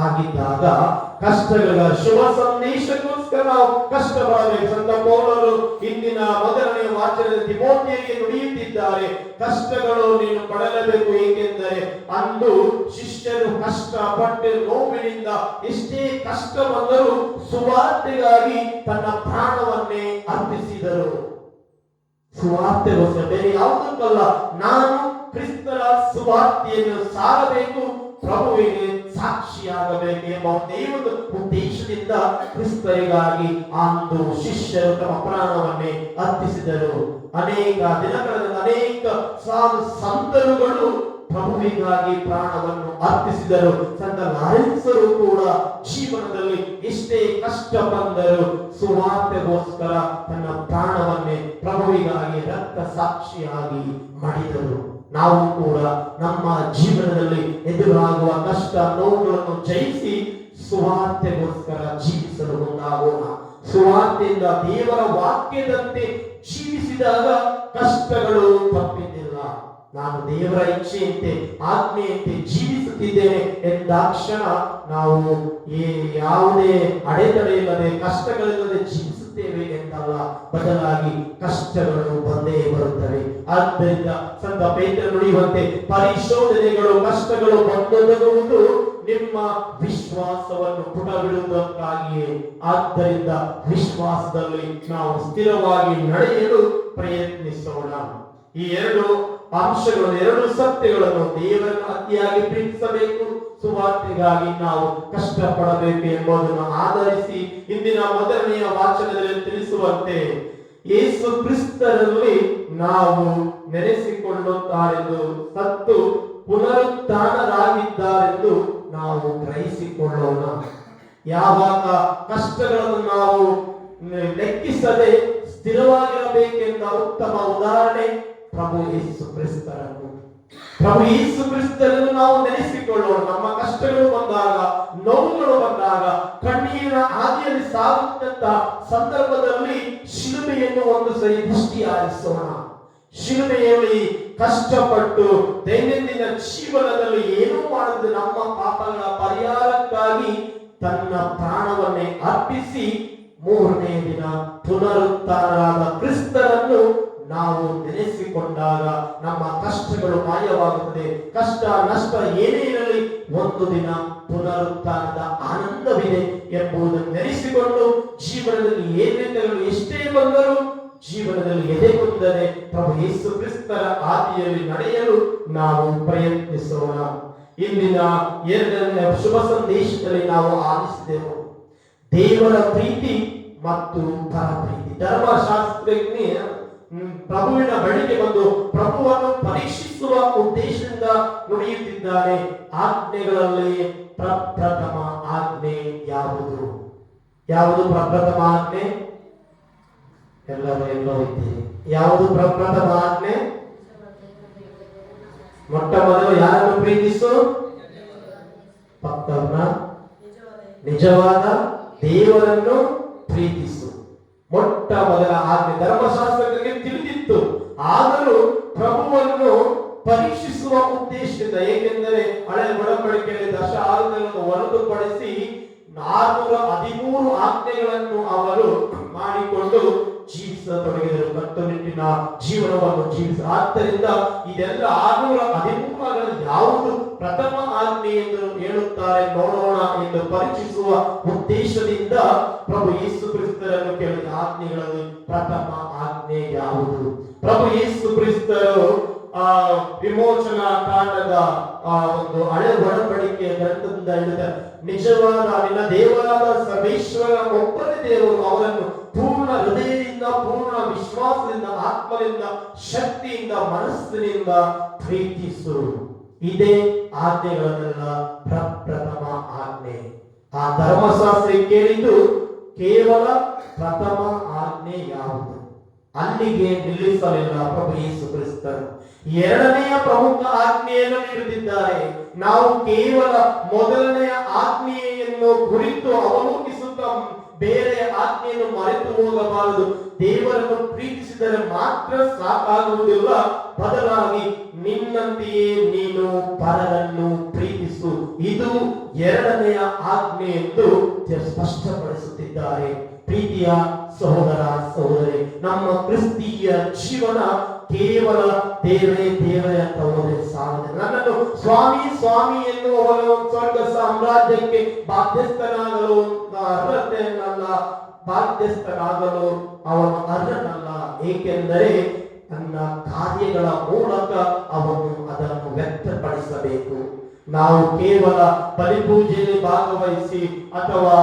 ಆಗಿದ್ದಾಗ ಕಷ್ಟಗಳ ಶುಭ ಸಂದೇಶಕ್ಕೋಸ್ಕರ ನಾವು ಕಷ್ಟಪಡಬೇಕು. ಸಂತ ಪೌಲರು ಇಂದಿನ ಮೊದಲನೇ ವಾಚನದ ತಿಮೋಥಿಯನಿಗೆ ನುಡಿಯುತ್ತಿದ್ದಾರೆ, ಕಷ್ಟಗಳು ನೀನು ಪಡಲೇಬೇಕು, ಏಕೆಂದರೆ ಅಂದು ಶಿಷ್ಯರು ಕಷ್ಟಪಟ್ಟು ನೋವಿನಿಂದ ಎಷ್ಟೇ ಕಷ್ಟ ಬಂದರೂ ಸುವಾರ್ತೆಗಾಗಿ ತನ್ನ ಪ್ರಾಣವನ್ನೇ ಅರ್ಪಿಸಿದರು. ಸುವಾರ್ತೆಗೋಸ್ಕರ, ಬೇರೆ ಯಾವುದಕ್ಕಲ್ಲ. ನಾನು ಕ್ರಿಸ್ತರ ಸುವಾರ್ತೆಯನ್ನು ಸಾರಬೇಕು, ಪ್ರಭುವಿಗೆ ಸಾಕ್ಷಿಯಾಗಬೇಕು ಎಂಬ ಒಂದೇ ಒಂದು ಉದ್ದೇಶದಿಂದ ಕ್ರಿಸ್ತರಿಗಾಗಿ ಅಂದು ಶಿಷ್ಯರು ತಮ್ಮ ಪ್ರಾಣವನ್ನೇ ಅರ್ಪಿಸಿದರು. ಅನೇಕ ದಿನಗಳಲ್ಲಿ ಅನೇಕ ಸಾಧು ಸಂತರುಗಳು ಪ್ರಭುವಿಗಾಗಿ ಪ್ರಾಣವನ್ನು ಅರ್ಪಿಸಿದರು. ಸಂತ ಲಾರೆನ್ಸರು ಕೂಡ ಜೀವನದಲ್ಲಿ ಎಷ್ಟೇ ಕಷ್ಟ ಬಂದರು ಸುವಾರ್ತೆಗೋಸ್ಕರ ತನ್ನ ಪ್ರಾಣವನ್ನೇ ಪ್ರಭುವಿಗಾಗಿ ರಕ್ತ ಸಾಕ್ಷಿಯಾಗಿ ಮಾಡಿದರು. ನಾವು ಕೂಡ ನಮ್ಮ ಜೀವನದಲ್ಲಿ ಎದುರಾಗುವ ಕಷ್ಟ ನೋವುಗಳನ್ನು ಜಯಿಸಿ ಸುವಾರ್ತೆಗೋಸ್ಕರ ಜೀವಿಸಲು ಮುಂದಾಗೋಣ. ಸುವಾರ್ತೆಯಿಂದ ದೇವರ ವಾಕ್ಯದಂತೆ ಜೀವಿಸಿದಾಗ ಕಷ್ಟಗಳು ತಪ್ಪಿದ್ದಿಲ್ಲ. ನಾನು ದೇವರ ಇಚ್ಛೆಯಂತೆ ಆಜ್ಞೆಯಂತೆ ಜೀವಿಸುತ್ತಿದ್ದೇನೆ ಎಂದಾಕ್ಷಣ ನಾವು ಯಾವುದೇ ಅಡೆತಡೆ ಇಲ್ಲದೆ ಕಷ್ಟಗಳಿಲ್ಲದೆ ಜೀವಿಸುತ್ತೇವೆ ಎಂದಲ್ಲ, ಬದಲಾಗಿ ಕಷ್ಟಗಳು ಬಂದೇ ಬರುತ್ತವೆ. ಆದ್ದರಿಂದ ಸಂತ ಪೇತ್ರನು ನುಡಿಯುವಂತೆ ಪರಿಶೋಧನೆಗಳು ಕಷ್ಟಗಳು ಬಂದೊದಗುವುದು ನಿಮ್ಮ ವಿಶ್ವಾಸವನ್ನು ಪುಟಬಿಡುವುದಕ್ಕಾಗಿಯೇ. ಆದ್ದರಿಂದ ವಿಶ್ವಾಸದಲ್ಲಿ ನಾವು ಸ್ಥಿರವಾಗಿ ನಡೆಯಲು ಪ್ರಯತ್ನಿಸೋಣ. ಈ ಎರಡು ಅಂಶಗಳು, ಎರಡು ಸತ್ಯಗಳನ್ನು, ದೇವರನ್ನು ಅತಿಯಾಗಿ ಪ್ರೀತಿಸಬೇಕು, ಸುವಾರ್ತೆಗಾಗಿ ನಾವು ಕಷ್ಟಪಡಬೇಕು ಎಂಬುದನ್ನು ಆಧರಿಸಿ ಇಂದಿನ ಮೊದಲನೆಯ ವಾಚನದಲ್ಲಿ ತಿಳಿಸುವಂತೆ ಯೇಸು ಕ್ರಿಸ್ತರಲ್ಲಿ ನಾವು ನೆನೆಸಿಕೊಳ್ಳುತ್ತಾರೆಂದು, ಸತ್ತು ಪುನರುತ್ಥಾನರಾಗಿದ್ದಾರೆಂದು ನಾವು ಗ್ರಹಿಸಿಕೊಳ್ಳೋಣ. ಯಾವಾಗ ಕಷ್ಟಗಳನ್ನು ನಾವು ಲೆಕ್ಕಿಸದೆ ಸ್ಥಿರವಾಗಿರಬೇಕೆಂದ ಉತ್ತಮ ಉದಾಹರಣೆ ಪ್ರಭು ಯೇಸು ಕ್ರಿಸ್ತರನ್ನು. ಪ್ರಭು ಯೇಸು ಕ್ರಿಸ್ತರನ್ನು ನಾವು ನೆನೆಸಿಕೊಳ್ಳೋಣ. ನಮ್ಮ ಕಷ್ಟಗಳು ಬಂದಾಗ, ನೋವುಗಳು ಬಂದಾಗ, ಕಣ್ಣೀರಿನ ಹಾದಿಯಲ್ಲಿ ಸಾಗುತ್ತಂತ ಸಂದರ್ಭದಲ್ಲಿ ಶಿಲುಬೆಯನ್ನು ಒಂದು ಸರಿ ದೃಷ್ಟಿ ಹಾರಿಸೋಣ. ಶಿಲುಬೆಯಲ್ಲಿ ಕಷ್ಟಪಟ್ಟು ದೈನಂದಿನ ಜೀವನದಲ್ಲಿ ಏನೂ ಮಾಡದೆ ನಮ್ಮ ಪಾಪಗಳ ಪರಿಹಾರಕ್ಕಾಗಿ ತನ್ನ ಪ್ರಾಣವನ್ನೇ ಅರ್ಪಿಸಿ ಮೂರನೇ ದಿನ ಪುನರುತ್ಥಾನರಾದ ಕ್ರಿಸ್ತರನ್ನು ನಾವು ನೆನೆಸಿಕೊಂಡಾಗ ನಮ್ಮ ಕಷ್ಟಗಳು ಮಾಯವಾಗುತ್ತದೆ. ಕಷ್ಟ ನಷ್ಟ ಏನೇ ಇರಲಿ ಒಂದು ದಿನ ಪುನರುತ್ಥಾನದ ಆನಂದವಿದೆ ಎಂಬುದನ್ನು ನೆನೆಸಿಕೊಂಡು ಜೀವನದಲ್ಲಿ ಏನೇನಗಳು ಎಷ್ಟೇ ಬಂದರೂ ಜೀವನದಲ್ಲಿ ಎದೆಗುಂದದೆ ಪ್ರಭು ಯೇಸು ಕ್ರಿಸ್ತರ ಹಾದಿಯಲ್ಲಿ ನಡೆಯಲು ನಾವು ಪ್ರಯತ್ನಿಸೋಣ. ಇಂದಿನ ಎರಡನೇ ಶುಭ ಸಂದೇಶದಲ್ಲಿ ನಾವು ಆಲಿಸಿದೆವು ದೇವರ ಪ್ರೀತಿ ಮತ್ತು ಪರಪ್ರೀತಿ. ಧರ್ಮಶಾಸ್ತ್ರಜ್ಞ ಪ್ರಭುವಿನ ಬಳಿಗೆ ಬಂದು ಪ್ರಭುವನ್ನು ಪರೀಕ್ಷಿಸುವ ಉದ್ದೇಶದಿಂದ ನುಡಿಯುತ್ತಿದ್ದಾರೆ. ಆಜ್ಞೆಗಳಲ್ಲಿ ಪ್ರಪ್ರಥಮ ಆಜ್ಞೆ ಯಾವುದು? ಯಾವುದು ಪ್ರಪ್ರಥಮ ಆಜ್ಞೆ? ಎಲ್ಲರೂ ಎಲ್ಲೋ ಇದ್ದೀರಿ. ಯಾವುದು ಪ್ರಪ್ರಥಮ ಆಜ್ಞೆ? ಮೊಟ್ಟ ಮೊದಲು ಯಾರನ್ನು ಪ್ರೀತಿಸು? ಭಕ್ತರನ್ನ, ನಿಜವಾದ ದೇವರನ್ನು ಪ್ರೀತಿಸು. ಮೊಟ್ಟ ಮೊದಲ ಆಜ್ಞೆ ಧರ್ಮಶಾಸ್ತ್ರಕ್ಕೆ ತಿಳಿದಿತ್ತು, ಆದರೂ ಪ್ರಭುವನ್ನು ಪರೀಕ್ಷಿಸುವ ಉದ್ದೇಶದಿಂದ. ಏಕೆಂದರೆ ಹಳೆಯ ಒಡಂಬಡಿಕೆಯಲ್ಲಿ 10 ಆಜ್ಞೆಗಳನ್ನು ಹೊರತುಪಡಿಸಿ 613 ಆಜ್ಞೆಗಳನ್ನು ಅವರು ಮಾಡಿಕೊಂಡು ಜೀವಿಸತೊಡಗಿದರು. ಕಟ್ಟುನಿಟ್ಟಿನ ಜೀವನವನ್ನು ಜೀವಿಸ. ಆದ್ದರಿಂದ ಇದೆಲ್ಲ 613 ಯಾವುದು ಪ್ರಥಮ ಆಜ್ಞೆ ಎಂದು ಹೇಳುತ್ತಾರೆ ನೋಡೋಣ ಎಂದು ಪರೀಕ್ಷಿಸುವ ಉದ್ದೇಶದಿಂದ ಪ್ರಭು ಯೇಸು ಕ್ರಿಸ್ತರನ್ನು ಕೇಳಿದ ಆಜ್ಞೆಗಳಲ್ಲಿ ಪ್ರಥಮ ಆಜ್ಞೆ ಯಾವುದು? ಪ್ರಭು ಯೇಸು ಕ್ರಿಸ್ತರು ವಿಮೋಚನಾ ಕಾಂಡದ ಒಂದು ಹಳೆ ಒಡಂಬಡಿಕೆಯ ಗ್ರಂಥದಿಂದ ಹೇಳಿದ್ದಾರೆ, ನಿಜವಾದ ನಿನ್ನ ದೇವರಾದ ಸರ್ವೇಶ್ವರ ಒಬ್ಬನೇ ದೇವರು, ಅವರನ್ನು ಪೂರ್ಣ ಹೃದಯದಿಂದ, ಪೂರ್ಣ ವಿಶ್ವಾಸದಿಂದ, ಆತ್ಮದಿಂದ, ಶಕ್ತಿಯಿಂದ, ಮನಸ್ಸಿನಿಂದ ಪ್ರೀತಿಸು. ಇದೇ ಆಜ್ಞೆಗಳನ್ನೆಲ್ಲ ಪ್ರಪ್ರಥಮ ಆಜ್ಞೆ. ಆ ಧರ್ಮಶಾಸ್ತ್ರ ಕೇಳಿದ್ದು ಕೇವಲ ಪ್ರಥಮ ಆಜ್ಞೆ ಯಾವುದು? ಅಲ್ಲಿಗೆ ನಿಲ್ಲಿಸಲಿಲ್ಲ ಪ್ರಭು ಯೇಸು ಕ್ರಿಸ್ತರು. ಎರಡನೆಯ ಪ್ರಮುಖ ಆಜ್ಞೆಯನ್ನು ನೀಡುತ್ತಿದ್ದಾರೆ. ನಾವು ಕೇವಲ ಮೊದಲನೆಯ ಆಜ್ಞೆಯನ್ನು ಕುರಿತು ಅವಲೋಕಿಸುತ್ತಾ ಬೇರೆ ಆಜ್ಞೆಯನ್ನು ಮರೆತು ಹೋಗಬಾರದು. ದೇವರನ್ನು ಪ್ರೀತಿಸಿದರೆ ಮಾತ್ರ ಸಾಕಾಗುವುದಿಲ್ಲ, ಬದಲಾಗಿ ನಿನ್ನಂತೆಯೇ ನೀನು ಪರರನ್ನು ಪ್ರೀತಿಸು. ಇದು ಎರಡನೆಯ ಆಜ್ಞೆ ಎಂದು ಸ್ಪಷ್ಟಪಡಿಸುತ್ತಿದ್ದಾರೆ. ಪ್ರೀತಿಯ ಸಹೋದರ ಸಹೋದರಿ, ನಮ್ಮ ಕ್ರಿಸ್ತೀಯ ಜೀವನ ಕೇವಲ ದೇವರೇ ದೇವರೇ ಅಂತ ಹೋದರೆ ಸಾಲದು. ನನ್ನನ್ನು ಸ್ವಾಮಿ ಸ್ವಾಮಿ ಎನ್ನುವವನು ಸ್ವರ್ಗ ಸಾಮ್ರಾಜ್ಯಕ್ಕೆ ಬಾಧ್ಯಸ್ಥನಾಗಲು ಅರ್ಹತೆಯನ್ನಲ್ಲ, ಬಾಧ್ಯಸ್ಥನಾಗಲು ಅವನು ಅರ್ಹನಲ್ಲ. ಏಕೆಂದರೆ ತನ್ನ ಕಾರ್ಯಗಳ ಮೂಲಕ ಅವನು ಅದನ್ನು ವ್ಯಕ್ತಪಡಿಸಬೇಕು. ನಾವು ಕೇವಲ ಬಲಿಪೂಜೆಯಲ್ಲಿ ಭಾಗವಹಿಸಿ ಅಥವಾ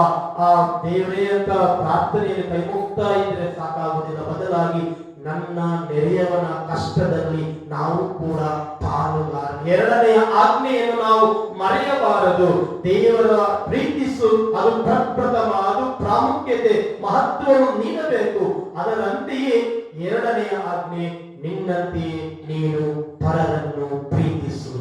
ಆ ದೇವರೇ ಅಂತ ಪ್ರಾರ್ಥನೆಯಲ್ಲಿ ಕೈಮುಕ್ತಾ ಇದ್ರೆ ಸಾಕಾಗುವುದಿಲ್ಲ. ಬದಲಾಗಿ ನನ್ನ ನೆರೆಯವನ ಕಷ್ಟದಲ್ಲಿ ನಾವು ಕೂಡ ಪಾಲುಗಾರ. ಎರಡನೆಯ ಆಜ್ಞೆಯನ್ನು ನಾವು ಮರೆಯಬಾರದು. ದೇವರ ಪ್ರೀತಿಸು, ಅದು ಪ್ರಪ್ರಥಮ, ಅದು ಪ್ರಾಮುಖ್ಯತೆ ಮಹತ್ವವನ್ನು ನೀಡಬೇಕು. ಅದರಂತೆಯೇ ಎರಡನೆಯ ಆಜ್ಞೆ, ನಿನ್ನಂತೆಯೇ ನೀನು ಪರರನ್ನು ಪ್ರೀತಿಸು.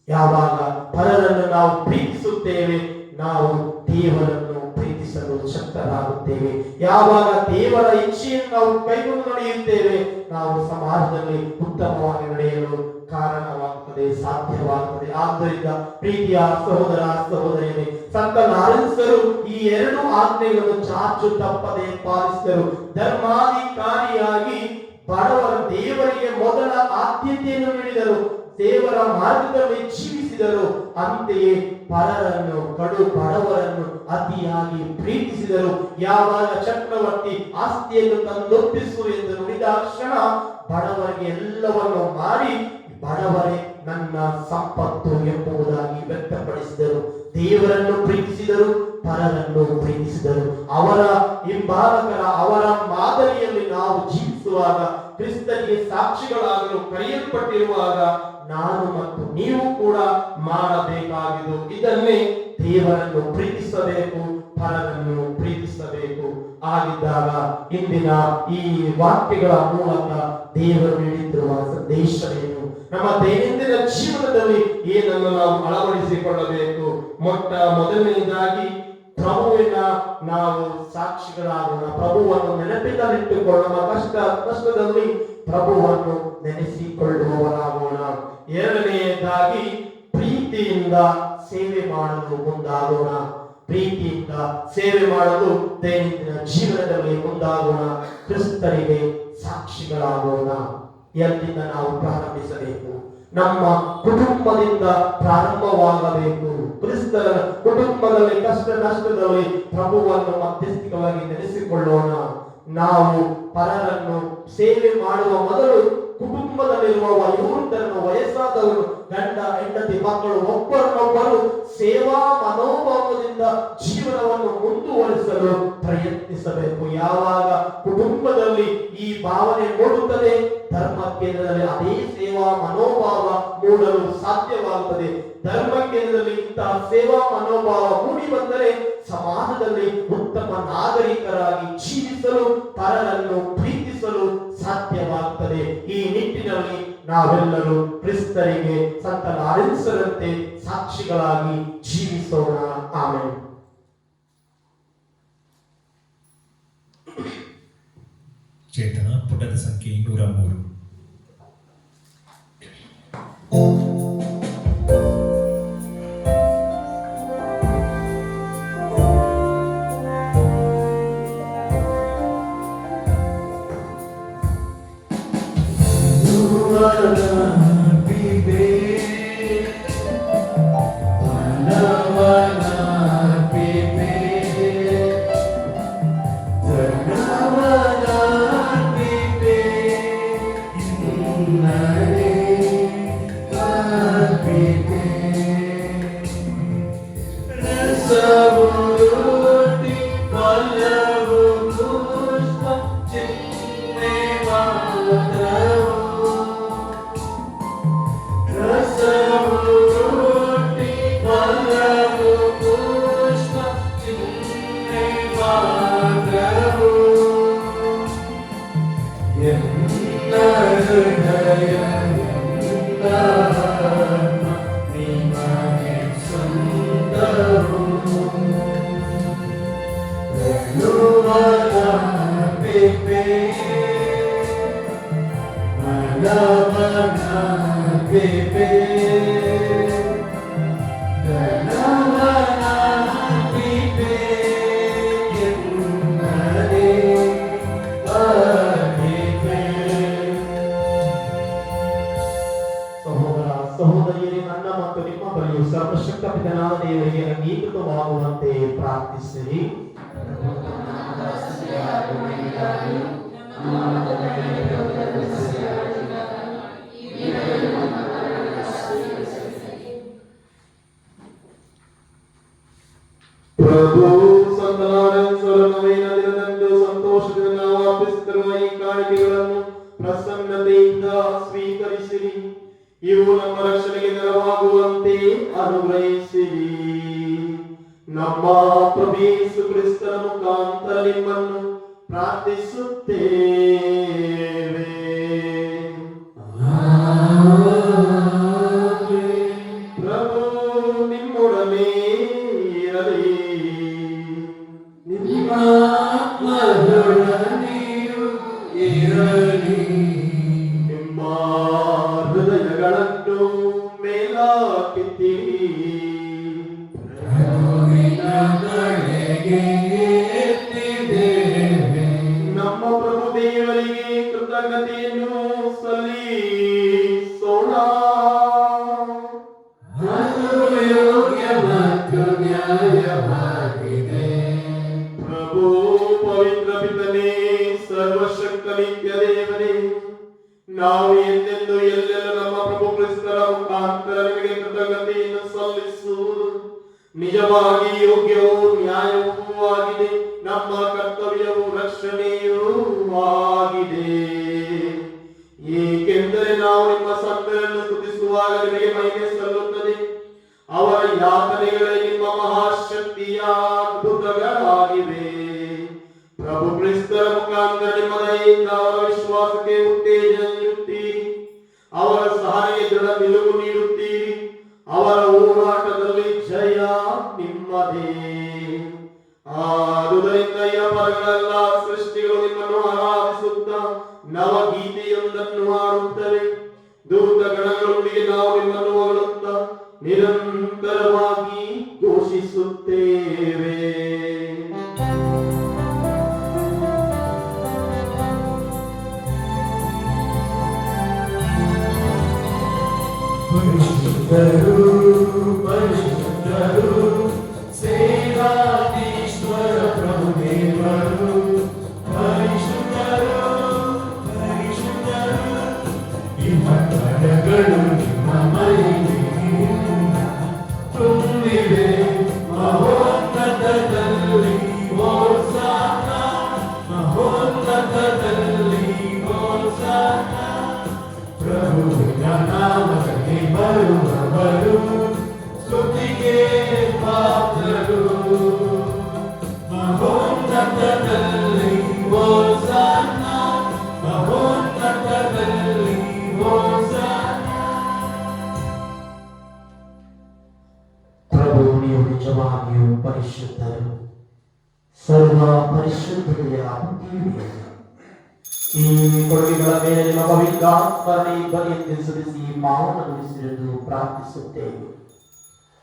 ಯಾವಾಗ ಪರರನ್ನು ನಾವು ಪ್ರೀತಿಸುತ್ತೇವೆ, ನಾವು ದೇವರನ್ನು ಪ್ರೀತಿಸಲು ಶಕ್ತರಾಗುತ್ತೇವೆ. ಯಾವಾಗ ದೇವರ ಇಚ್ಛೆಯನ್ನು ನಾವು ಕೈಗೊಂಡು ನಡೆಯುತ್ತೇವೆ, ನಾವು ಸಮಾಜದಲ್ಲಿ ಉತ್ತಮವಾಗಿ ನಡೆಯಲು ಕಾರಣವಾಗುತ್ತದೆ, ಸಾಧ್ಯವಾಗುತ್ತದೆ. ಆದ್ದರಿಂದ ಪ್ರೀತಿಯ ಸಹೋದರ ಸಹೋದರಿಯರೇ, ಸಂತ ಲಾರೆನ್ಸರು ಈ ಎರಡು ಆಜ್ಞೆಗಳನ್ನು ಚಾಚು ತಪ್ಪದೆ ಪಾಲಿಸಿದರು. ಧರ್ಮಾಧಿಕಾರಿಯಾಗಿ ಬಡವರ ದೇವರಿಗೆ ಮೊದಲ ಆದ್ಯತೆಯನ್ನು ನೀಡಿದರು, ದೇವರ ಮಾರ್ಗದಲ್ಲಿ ಜೀವಿಸಿದರು. ಅಂತೆಯೇ ಪರರನ್ನು, ಕಡು ಬಡವರನ್ನು ಅತಿಯಾಗಿ ಪ್ರೀತಿಸಿದರು. ಯಾವಾಗ ಚಕ್ರವರ್ತಿ ಆಸ್ತಿಯನ್ನು ತಂದೊಪ್ಪಿಸು ಎಂದು ನುಡಿದ ಕ್ಷಣ ಬಡವರಿಗೆ ಎಲ್ಲವನ್ನು ಮಾರಿ ಬಡವರೇ ನನ್ನ ಸಂಪತ್ತು ಎಂಬುದಾಗಿ ವ್ಯಕ್ತಪಡಿಸಿದರು. ದೇವರನ್ನು ಪ್ರೀತಿಸಿದರು, ಪರರನ್ನು ಪ್ರೀತಿಸಿದರು. ಅವರ ಹಿಂಬಾಲಕರ, ಅವರ ಮಾದರಿಯಲ್ಲಿ ನಾವು ಜೀವಿಸುವಾಗ, ಕ್ರಿಸ್ತನಿಗೆ ಸಾಕ್ಷಿಗಳಾಗಲು ಕರೆಯಲ್ಪಟ್ಟಿರುವಾಗ ನಾನು ಮತ್ತು ನೀವು ಕೂಡ ಮಾಡಬೇಕಾಗಿದ್ದು ಇದನ್ನೇ, ದೇವರನ್ನು ಪ್ರೀತಿಸಬೇಕು, ಪರರನ್ನು ಪ್ರೀತಿಸಬೇಕು. ಆಗಿದ್ದಾಗ ಇಂದಿನ ಈ ವಾಕ್ಯಗಳ ಮೂಲಕ ದೇವರು ನೀಡಿರುವ ಸಂದೇಶವೇನು, ನಮ್ಮ ದೈನಂದಿನ ಜೀವನದಲ್ಲಿ ಏನನ್ನು ನಾವು ಅಳವಡಿಸಿಕೊಳ್ಳಬೇಕು? ಮೊದಲನೇದಾಗಿ ಪ್ರಭುವಿನ ನಾವು ಸಾಕ್ಷಿಗಳಾಗೋಣ. ಪ್ರಭುವನ್ನು ನೆನಪಿನಲ್ಲಿಟ್ಟುಕೊಳ್ಳೋಣ. ಕಷ್ಟದಲ್ಲಿ ಪ್ರಭುವನ್ನು ನೆನೆಸಿಕೊಳ್ಳುವವರಾಗೋಣ. ಎರಡನೆಯದಾಗಿ ಪ್ರೀತಿಯಿಂದ ಸೇವೆ ಮಾಡಲು ಮುಂದಾಗೋಣ. ಪ್ರೀತಿಯಿಂದ ಸೇವೆ ಮಾಡಲು ದೈನಂದಿನ ಜೀವನದಲ್ಲಿ ಮುಂದಾಗೋಣ. ಕ್ರಿಸ್ತರಿಗೆ ಸಾಕ್ಷಿಗಳಾಗೋಣ. ಎಲ್ಲಿಂದ ನಾವು ಪ್ರಾರಂಭಿಸಬೇಕು? ನಮ್ಮ ಕುಟುಂಬದಿಂದ ಪ್ರಾರಂಭವಾಗಬೇಕು. ಕ್ರಿಸ್ತರ ಕುಟುಂಬದಲ್ಲಿ ಕಷ್ಟ ನಷ್ಟದಲ್ಲಿ ಪ್ರಭುವನ್ನು ಮಧ್ಯಸ್ಥಿಕವಾಗಿ ನೆನೆಸಿಕೊಳ್ಳೋಣ. ನಾವು ಪರರನ್ನು ಸೇವೆ ಮಾಡುವ ಮೊದಲು ಕುಟುಂಬದಲ್ಲಿರುವ ವಯೋವೃದ್ಧರನ್ನು, ವಯಸ್ಸಾದವರು, ಗಂಡ ಹೆಂಡತಿ ಮಕ್ಕಳು ಒಬ್ಬರನ್ನೊಬ್ಬರು ಸೇವಾ ಮನೋಭಾವದಿಂದ ಜೀವನವನ್ನು ಮುಂದುವರಿಸಲು ಪ್ರಯತ್ನಿಸಬೇಕು. ಯಾವಾಗ ಕುಟುಂಬದಲ್ಲಿ ಈ ಭಾವನೆ ಮೂಡುತ್ತದೆ, ಧರ್ಮ ಕೇಂದ್ರದಲ್ಲಿ ಅದೇ ಸೇವಾ ಮನೋಭಾವ ಮೂಡಲು ಸಾಧ್ಯವಾಗುತ್ತದೆ. ಧರ್ಮ ಕೇಂದ್ರದಲ್ಲಿ ಇಂತಹ ಸೇವಾ ಮನೋಭಾವ ಮೂಡಿ ಬಂದರೆ ಸಮಾಜದಲ್ಲಿ ಉತ್ತಮ ನಾಗರಿಕರಾಗಿ ಜೀವಿಸಲು, ಪರರನ್ನು ಪ್ರೀತಿಸಲು ಸಾಧ್ಯವಾಗುತ್ತದೆ. ಈ ನಿಟ್ಟಿನಲ್ಲಿ ನಾವೆಲ್ಲರೂ ಕ್ರಿಸ್ತರಿಗೆ ಸಂತ ಲಾರೆನ್ಸರಂತೆ ಸಾಕ್ಷಿಗಳಾಗಿ ಜೀವಿಸೋಣ. ಆಮೆನ್. ಚೇತನ ಪುಟದ ಸಂಖ್ಯೆ 203. Nare ಬೇಬೆ ಗಣವನ ಬಿಬೆ ಎನ್ನರೆ ಬರಿಬೆ. ಸಹೋದರ ಸಹೋದರಿಯರೇ, ನನ್ನ ಮತ್ತು ನಿಮ್ಮ ಬಳಿಯು ಸರ್ವಶಕ್ತ ಪಿತನಾದ ದೇವರಿಗೆ ಅಂಗೀಕೃತವಾಗುವಂತೆ ಪ್ರಾರ್ಥಿಸಿರಿ. ಪ್ರಭು ಸಂತಾನವೈನ ದಿನದಂದು ಸಂತೋಷದಿಂದ ನಾವು ಅರ್ಪಿಸುತ್ತಿರುವ ಈ ಕಾಣಿಕೆಗಳನ್ನು ಪ್ರಸನ್ನತೆಯಿಂದ ಸ್ವೀಕರಿಸಿರಿ. ಇವು ನಮ್ಮ ರಕ್ಷಣೆಗೆ ನೆರವಾಗುವಂತೆ ಅನುಗ್ರಹಿಸಿರಿ. ನಮ್ಮ ಪ್ರಭು ಯೇಸು ಕ್ರಿಸ್ತನ ಮುಖಾಂತರ ನಿಮ್ಮನ್ನು ಪ್ರಾರ್ಥಿಸುತ್ತೇವೆ. ಪ್ರಭು ನಿಮ್ಮೊಡನೆ ಇರಲಿ. ನಿಮ್ಮ ಆತ್ಮದೊಡನೆಯೂ ಇರಲಿ. ನಿಮ್ಮ ಹೃದಯಗಳನ್ನು ಮೇಲಕ್ಕೆತ್ತಿರಿ. ಪ್ರಭುವಿನ ಕಡೆಗೆ ಎತ್ತಿದ್ದೇವೆ. ನಮ್ಮ ಪ್ರಭು ದೇವರಿಗೆ ಕೃತಜ್ಞತೆಯನ್ನು ಸಲ್ಲಿಸೋಣ. ಅದು ಯೋಗ್ಯ ಮತ್ತು ನ್ಯಾಯವಾಗಿದೆ. ಪ್ರಭು ಪವಿತ್ರ ಪಿತನೇ, ಸರ್ವಶಕ್ತ ನಿತ್ಯ ದೇವರೇ, ನಾವು ಎಂದೆಂದು ಎಲ್ಲೆಲ್ಲ ನಮ್ಮ ಪ್ರಭು ಕ್ರಿಸ್ತರ ಮುಖಾಂತರ ನಿಮಗೆ ಕೃತಜ್ಞತೆಯನ್ನು ಸಲ್ಲಿಸುವುದು ನಿಜವಾಗಿ ಯೋಗ್ಯವೂ ನ್ಯಾಯವೂ ಆಗಿದೆ. ನಮ್ಮ ಕರ್ತವ್ಯವೂ ರಕ್ಷಣೆಯೂ ಆಗಿದೆ. ಏಕೆಂದರೆ ನಾವು ನಿಮ್ಮ ಸಂತರನ್ನು ಸ್ತುತಿಸುವಾಗ ನಿಮಗೆ ಮಹಿಮೆ ಸಲ್ಲುತ್ತದೆ. ಅವರ ಯಾತನೆಗಳೇ ನಿಮ್ಮ ಮಹಾಶಕ್ತಿಯ ಅದ್ಭುತಗಳಾಗಿವೆ. ಪ್ರಭು ಕ್ರಿಸ್ತರ ಮುಖಾಂತರ ನಿಮ್ಮ ದಯೆಯಿಂದ ಅವರ ವಿಶ್ವಾಸಕ್ಕೆ ಉತ್ತೇಜನ ನೀಡುತ್ತೀರಿ. ಅವರ ಸಹನೆಗೆ ದೃಢ ನಿಲುವು ನೀಡುತ್ತೀರಿ. ಅವರ ಹೋರಾಟದಲ್ಲಿ ಜಯ ನಿಮ್ಮದೇ. ಆದುದರಿಂದ ಈ ಪರಗಳೆಲ್ಲ ಸೃಷ್ಟಿಗಳು ನಿಮ್ಮನ್ನು ಆರಾಧಿಸುತ್ತಾ ನವಗೀತೆಯೊಂದನ್ನು ಹಾಡುತ್ತವೆ. ದೂತ ಗಣಗಳೊಂದಿಗೆ ನಾವು ನಿಮ್ಮನ್ನು ಹೊಗಳುತ್ತಾ ನಿರಂತರವಾಗಿ ಘೋಷಿಸುತ್ತೇವೆ. ಪರಿಶುದ್ಧರು ಪರಿಶುದ್ಧರು ಸೇನಾಧೀಶ್ವರ ಪ್ರಭು ದೇವರು. ಪರಿಶುದ್ಧರು ಪರಿಶುದ್ಧರು ನಿಮ್ಮ ಕರಗಳು ನಿಮ್ಮ ಮಹಿಮೆಯಿಂದ ತುಂಬಿವೆ. ಮಹೋನ್ನತದಲ್ಲಿ ಹೋಸನ್ನ, ಮಹೋನ್ನತದಲ್ಲಿ ಹೋಸನ್ನ. ಪ್ರಭುವಿನ ನಾಮದಲ್ಲಿ ಬರುವವರು ಸ್ತುತಿಗೆ ಪಾತ್ರರು. ಮಹೋನ್ನತದಲ್ಲಿ ಹೋಸನ್ನ, ಮಹೋನ್ನತದಲ್ಲಿ ಹೋಸನ್ನ. ಪ್ರಭು ನೀವು ನಿಜವಾಗಿಯೂ ಪರಿಶುದ್ಧರು, ಸರ್ವ ಪರಿಶುದ್ಧತೆಯ ದೇವರು. ಈ ಕೊಡುಗೆಗಳ ಮೇಲೆ ನಿಮ್ಮ ಪವಿತ್ರಾತ್ಮನೇ ಬಗೆಯನ್ನು ಸುರಿಸಿ ಪಾವನಗೊಳಿಸಿರುವುದು ಪ್ರಾರ್ಥಿಸುತ್ತೇವೆ.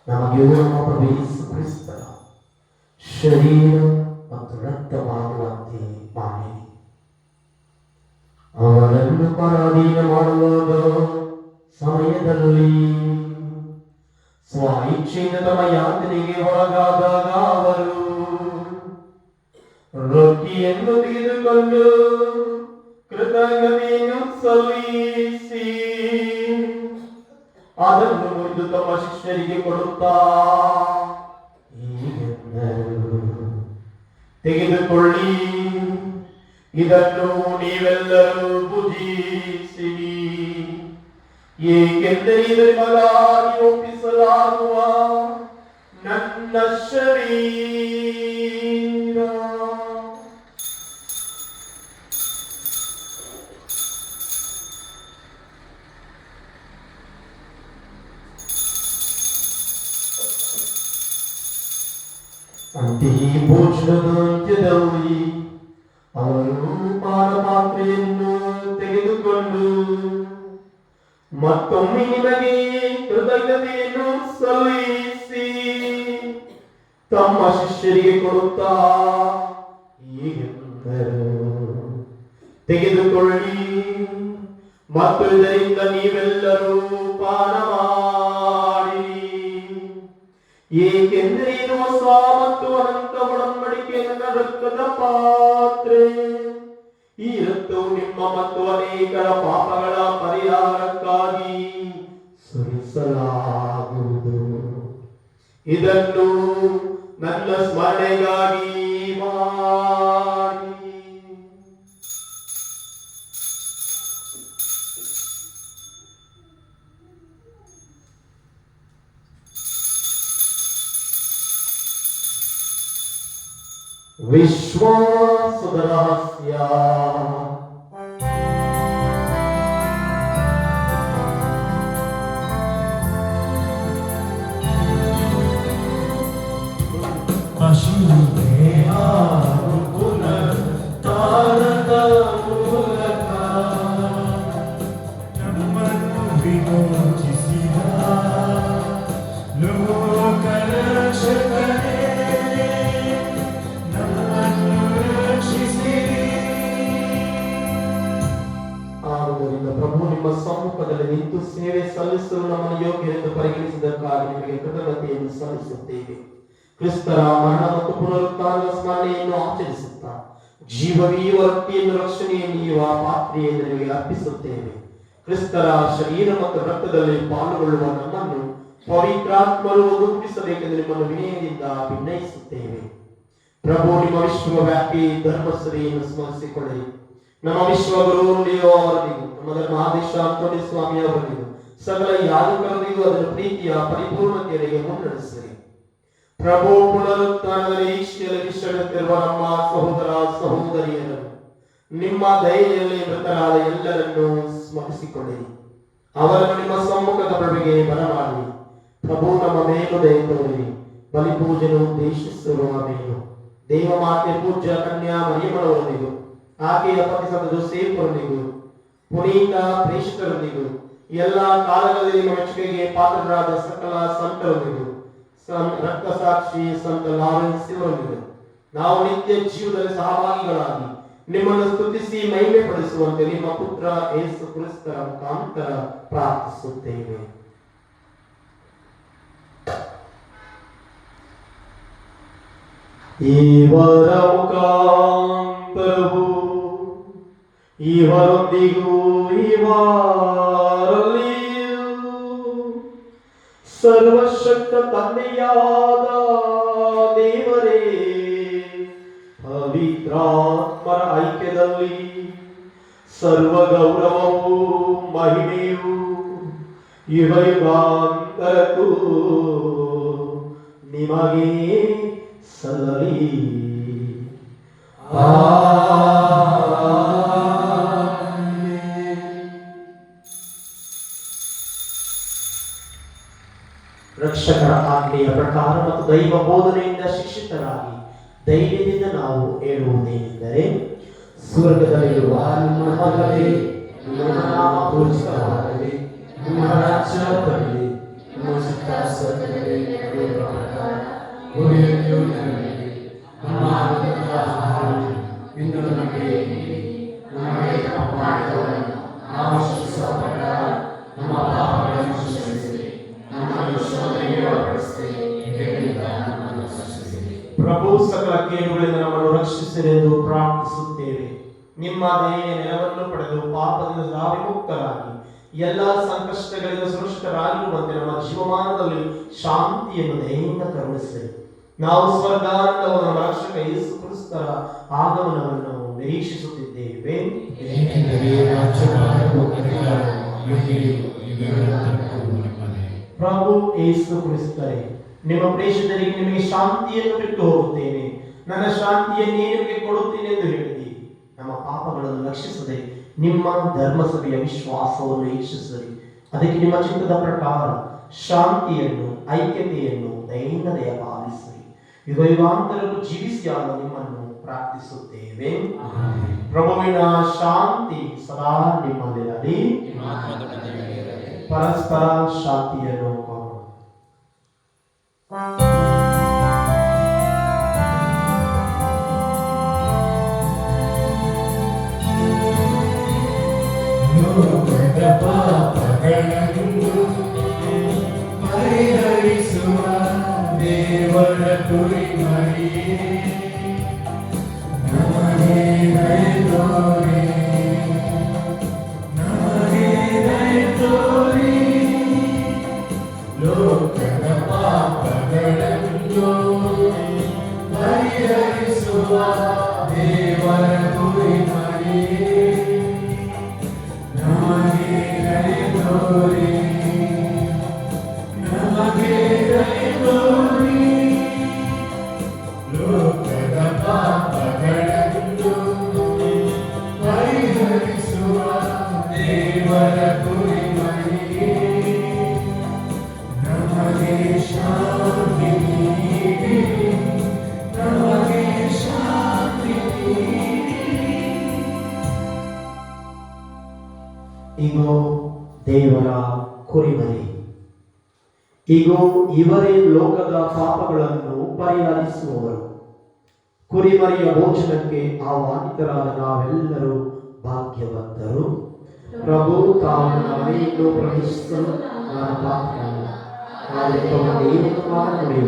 ನಮಗೆ ನಮ್ಮ ಪ್ರಭು ಯೇಸು ಕ್ರಿಸ್ತರ ಶರೀರ ಮತ್ತು ರಕ್ತವಾಗುವಂತೆ ಮಾಡಿರಿ. ಅವರನ್ನು ಪರಾಧೀನ ಮಾಡುವಾಗ ಸಮಯದಲ್ಲಿ ಸ್ವ ಇಚ್ಛೆಯಿಂದ ತಮ್ಮ ಯಾತನೆಗೆ ಒಳಗಾದಾಗ ಅವರು ರೊಟ್ಟಿಯನ್ನು ತೆಗೆದುಕೊಂಡು ಕೃತಜ್ಞತೆಯನ್ನು ಸಲ್ಲಿಸಿ ಅದನ್ನು ಮುರಿದು ತಮ್ಮ ಶಿಷ್ಯರಿಗೆ ಕೊಡುತ್ತಾ ಹೀಗೆಂದರು, ತೆಗೆದುಕೊಳ್ಳಿ, ಇದನ್ನು ನೀವೆಲ್ಲರೂ ಭುಜಿಸಿರಿ. ಏಕೆಂದರೆ ಇದು ನಿಮಗಾಗಿ ಒಪ್ಪಿಸಲಾಗುವ ನನ್ನ ಶರೀರ. ಅಂತೆಯೇ ಭೋಜನದ ಅಂತ್ಯದಲ್ಲಿ ಅವರು ಪಾನಪಾತ್ರೆಯನ್ನು ತೆಗೆದುಕೊಂಡು ಮತ್ತೊಮ್ಮೆ ನಿಮಗೆ ಕೃತಜ್ಞತೆಯನ್ನು ಸಲ್ಲಿಸಿ ತಮ್ಮ ಶಿಷ್ಯರಿಗೆ ಕೊಡುತ್ತಾ ಹೀಗೆಂದರು, ತೆಗೆದುಕೊಳ್ಳಿ ಮತ್ತು ಇದರಿಂದ ನೀವೆಲ್ಲರೂ ಪಾನ ಮಾಡಿರಿ, ಏಕೆಂದರೆ ಇದು ಹೊಸ ಮತ್ತು ಅನಂತ ಒಡಂಬಡಿಕೆ ನನ್ನ ರಕ್ತದ ಪಾತ್ರೆ. ಈ ರಕ್ತವು ನಿಮ್ಮ ಮತ್ತು ಅನೇಕರ ಪಾಪಗಳ ಪರಿಹಾರಕ್ಕಾಗಿ ಸುರಿಸಲಾಗುವುದು. ಇದನ್ನು ನನ್ನ ಸ್ಮರಣೆಗಾಗಿ ಮಾಡಿ. ವಿಶ್ವಾಸದ ರಹಸ್ಯ. ಪುನರುತ್ಥಾನದ ಮೂಲಕ ನಮ್ಮನ್ನು ವಿಮೋಚಿಸಿದ ಲೋಕರಕ್ಷಕನೇ, ನಮ್ಮನ್ನು ರಕ್ಷಿಸಿರಿ. ಆದುದರಿಂದ ಪ್ರಭು ನಿಮ್ಮ ಸಮ್ಮುಖದಲ್ಲಿ ನಿಂತು ಸೇವೆ ಸಲ್ಲಿಸಲು ನಮ್ಮನ್ನು ಯೋಗ್ಯರೆಂದು ಪರಿಗಣಿಸಿದ್ದಕ್ಕಾಗಿ ನಿಮಗೆ ಕೃತಜ್ಞತೆಯನ್ನು ಸಲ್ಲಿಸುತ್ತೇವೆ. ಕ್ರಿಸ್ತರ ಮರಣ ಮತ್ತು ಪುನರುತ್ಥಾನದ ಸ್ಮರಣೆಯನ್ನು ಆಚರಿಸುತ್ತಾ ಜೀವವೀಯುವ ರೊಟ್ಟಿಯನ್ನು ರಕ್ಷಣೆಯನ್ನೀಯುವ ಪಾತ್ರೆಯನ್ನು ನಿಮಗೆ ಅರ್ಪಿಸುತ್ತೇವೆ. ಕ್ರಿಸ್ತರ ಶರೀರ ಮತ್ತು ರಕ್ತದಲ್ಲಿ ಪಾಲ್ಗೊಳ್ಳುವ ನಮ್ಮನ್ನು ಪವಿತ್ರಾತ್ಮರು ಒಗ್ಗೂಡಿಸಬೇಕೆಂದು ನಿಮ್ಮನ್ನು ವಿನಯದಿಂದ ಭಿನ್ನಯಿಸುತ್ತೇವೆ. ಪ್ರಭು ನಿಮ್ಮ ವಿಶ್ವವ್ಯಾಪಿ ಧರ್ಮಸಭೆಯನ್ನು ಸ್ಮರಿಸಿಕೊಳ್ಳಿ. ನಮ್ಮ ವಿಶ್ವಗುರು ಲಿಯೋ ಅವರನಿಗೂ ನಮ್ಮ ಧರ್ಮಾಧೀಶ ಅಂತೋಣಿ ಸ್ವಾಮಿ ಅವರನಿಗೂ ಸಕಲ ಯಾಜಕರನಿಗೂ ಅದರ ಪ್ರೀತಿಯ ಪರಿಪೂರ್ಣತೆಯರಿಗೆ ಮುನ್ನಡೆಸಿರಿ. ಪ್ರಭು ಪುನರುತ್ಥಾನದಲ್ಲಿ ಈಶ್ವರ ವಿಶ್ವವಿರುವ ನಮ್ಮ ಸಹೋದರ ಸಹೋದರಿಯರನ್ನು ನಿಮ್ಮ ದಯೆಯಲ್ಲಿ ಮೃತರಾದ ಎಲ್ಲರನ್ನೂ ಸ್ಮರಿಸಿಕೊಳ್ಳಿರಿ. ಅವರನ್ನು ನಿಮ್ಮ ಸಮ್ಮುಖದ ಪ್ರಭೆಗೆ ಬರಮಾಡಿ. ಪ್ರಭು ನಮ್ಮ ಮೇಲು ದಯ ತೋರಿರಿ. ಬಲಿಪೂಜೆಯನ್ನು ಉದ್ದೇಶಿಸಿರುವ ಮೇಲು ದೇವಮಾತೆ ಪೂಜ್ಯ ಕನ್ಯಾ ಮರಿಯಮ್ಮನವರೊಂದಿಗೂ ಆಕೆಯ ಪತಿಸಂತ ಜೋಸೇಫರೊಂದಿಗೂ ಪುನೀತ ಪ್ರೇಷಿತರೊಂದಿಗೂ ಎಲ್ಲ ಕಾಲಗಳಲ್ಲಿ ನಿಮ್ಮ ಮೆಚ್ಚುಗೆಗೆ ಪಾತ್ರರಾದ ಸಕಲ ಸಂತರೊಂದಿಗೂ ರಕ್ತ ಸಾಕ್ಷಿ ಸಂತ ಲಾರೆನ್ಸ್ ಇವರೊಂದಿಗೆ ನಾವು ನಿತ್ಯ ಜೀವನದಲ್ಲಿ ಸಹಭಾಗಿಗಳಾಗಿ ನಿಮ್ಮನ್ನು ಸ್ತುತಿಸಿ ಮಹಿಮೆ ಪಡಿಸುವಂತೆ ನಿಮ್ಮ ಪುತ್ರ ಯೇಸು ಕ್ರಿಸ್ತರ ಮುಖಾಂತರ ಪ್ರಾರ್ಥಿಸುತ್ತೇವೆ. ಇವರ ಮುಖಾಂತರವು ಇವರೊಂದಿಗೂ ಇವರಲ್ಲಿಯೂ ಸರ್ವಶಕ್ತ ತಂದೆಯಾದ ದೇವರೇ, ಪವಿತ್ರಾತ್ಮರ ಐಕ್ಯದಲ್ಲಿ ಸರ್ವ ಗೌರವವು ಮಹಿಮೆಯು ಯುಗಯುಗಾಂತರಕ್ಕೂ ನಿಮಗೆ ಸಲ್ಲಲಿ. ರಕ್ಷಕರ ಆಜ್ಞೆಯ ಪ್ರಕಾರ ಮತ್ತು ದೈವ ಬೋಧನೆಯಿಂದ ಶಿಕ್ಷಿತರಾಗಿ ಧೈರ್ಯದಿಂದ ನಾವು ಹೇಳುವುದೇನೆಂದರೆ, ಸ್ವರ್ಗದಲ್ಲಿರುವ ನಿಮ್ಮ ತಂದೆ, ನಿಮ್ಮ ನಾಮ ಪೂಜಿತವಾಗಲಿ, ನಿಮ್ಮ ರಾಜ್ಯ ಬರಲಿ, ನಿಮ್ಮ ಚಿತ್ತ ಸ್ವರ್ಗದಲ್ಲಿ ನೆರವೇರುವ ಪ್ರಕಾರ ಭೂಮಿಯಲ್ಲಿಯೂ ನೆರವೇರಲಿ. ನಮ್ಮ ಅನುದಿನದ ಆಹಾರವನ್ನು ಇಂದು ನಮಗೆ ನೀಡಿ, ನಮಗೆ ತಪ್ಪು ಮಾಡಿದವರನ್ನು ನಾವು ಶಿಕ್ಷಿಸುವ ಪ್ರಕಾರ ನಮ್ಮ ಪಾಪಗಳನ್ನು ಕ್ಷಮಿಸಿರಿ, ನಮ್ಮನ್ನು ಶೋಧನೆಗೆ ಒಳಪಡಿಸದೆ ಕೆಡುಕಿನಿಂದ ನಮ್ಮನ್ನು ರಕ್ಷಿಸಿರಿ. ಪ್ರಭು ಸಕಲ ಕೇಡುಗಳಿಂದ ನಮ್ಮನ್ನು ರಕ್ಷಿಸಿರೆಂದು ಪ್ರಾರ್ಥಿಸುತ್ತೇವೆ. ನಿಮ್ಮ ದಯೆಯ ನೆರವನ್ನು ಪಡೆದು ಪಾಪದಿಂದ ವಿಮುಕ್ತರಾಗಿ ಎಲ್ಲ ಸಂಕಷ್ಟಗಳಿಂದ ಸುರಕ್ಷಿತರಾಗಿರುವಂತೆ ನಮ್ಮ ಜೀವಮಾನದಲ್ಲಿ ಶಾಂತಿಯನ್ನು ದಯೆಯಿಂದ ಕರುಣಿಸಿರಿ. ನಾವು ಸ್ವರ್ಗಾನಂದವನ್ನು ನಮ್ಮ ರಕ್ಷಕ ಯೇಸು ಕ್ರಿಸ್ತರ ಆಗಮನವನ್ನು ನಿರೀಕ್ಷಿಸುತ್ತಿದ್ದೇವೆ. ಪ್ರಭು ಯೇಸು ಕ್ರಿಸ್ತರೇ, ನಿಮ್ಮ ಪ್ರೇಷಿತರಿಗೆ ನಿಮಗೆ ಶಾಂತಿಯನ್ನು ಬಿಟ್ಟು ಹೋಗುತ್ತೇನೆ, ನನ್ನ ಶಾಂತಿಯನ್ನೇ ನಿಮಗೆ ಕೊಡುತ್ತೇನೆ ಎಂದು ಹೇಳಿದ್ದೀರಿ. ನಮ್ಮ ಪಾಪಗಳನ್ನು ಲಕ್ಷಿಸದೆ ನಿಮ್ಮ ಧರ್ಮಸಭೆಯ ವಿಶ್ವಾಸವನ್ನು ವೀಕ್ಷಿಸಿರಿ. ಅದಕ್ಕೆ ನಿಮ್ಮ ಚಿತ್ತದ ಪ್ರಕಾರ ಶಾಂತಿಯನ್ನು ಐಕ್ಯತೆಯನ್ನು ದಯೆಯಿಂದ ದಯಪಾಲಿಸಿರಿ. ಯುಗ ಯುಗಾಂತರಕ್ಕೂ ಜೀವಿಸಿಯಾದ ನಿಮ್ಮನ್ನು ಪ್ರಾರ್ಥಿಸುತ್ತೇವೆ. ಪ್ರಭುವಿನ ಶಾಂತಿ ಸದಾ ನಿಮ್ಮಲ್ಲಿರಲಿ. ಪರಸ್ಪರ ಶಾಂತಿಯನ್ನು ಕೋರೋಣ. ಲೋಕದ ಪಾಪಗಳನ್ನು ಪರಿಹರಿಸುವ ದೇವರ ಕುರಿಮರಿಯೇ, ನಮಗೆ ದಯೆ ತೋರಿ, ನಮಗೆ ದಯೆ ತೋರಿ. ಲೋಕದ ಪಾಪಗಳನ್ನು ಪರಿಹರಿಸುವ ದೇವರ ಕುರಿಮರಿಯೇ, ನಮಗೆ ದಯೆ ತೋರಿ, ನಮಗೆ ದಯೆ ತೋರಿ. ಲೋಕದ ಪಾಪಗಳನ್ನು ಪರಿಹರಿಸುವ ದೇವರ ಕುರಿಮರಿಯೇ, ನಮಗೆ ಶಾಂತಿ ನೀಡಿ, ನಮಗೆ ಶಾಂತಿ ನೀಡಿ. ಇಗೋ ದೇವರ ಕುರಿಮರಿ, ಇಗೋ ಇವರೇ ಲೋಕದ ಪಾಪಗಳನ್ನು ಪರಿಹರಿಸುವವರು. ಕುರಿಮರಿಯ ಭೋಜನಕ್ಕೆ ಆಹ್ವಾನಿತರಾದ ನಾವೆಲ್ಲರೂ ಭಾಗ್ಯವಂತರು. ಪ್ರಭು ತಾವು ನಮ್ಮ ಮನೆಯನ್ನು ಪ್ರವೇಶಿಸಲು ನಾನು ಪಾತ್ರನಲ್ಲ. ಆದರೆ ತಮ್ಮದೇನು ಮಾಡಿ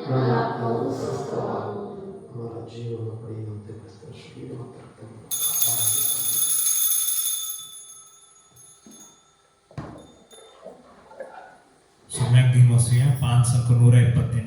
ನನ್ನ ಆತ್ಮವು ಸ್ವಸ್ಥವಾಗು. ಅವರ ಜೀವನ ಪಡೆಯುವಂತೆ ಕ್ರಿಸ್ತ ಶ್ರೀಮಂತ ಸಮ್ಯಾಗ್ದೀನ್ ವಸುಯ 528.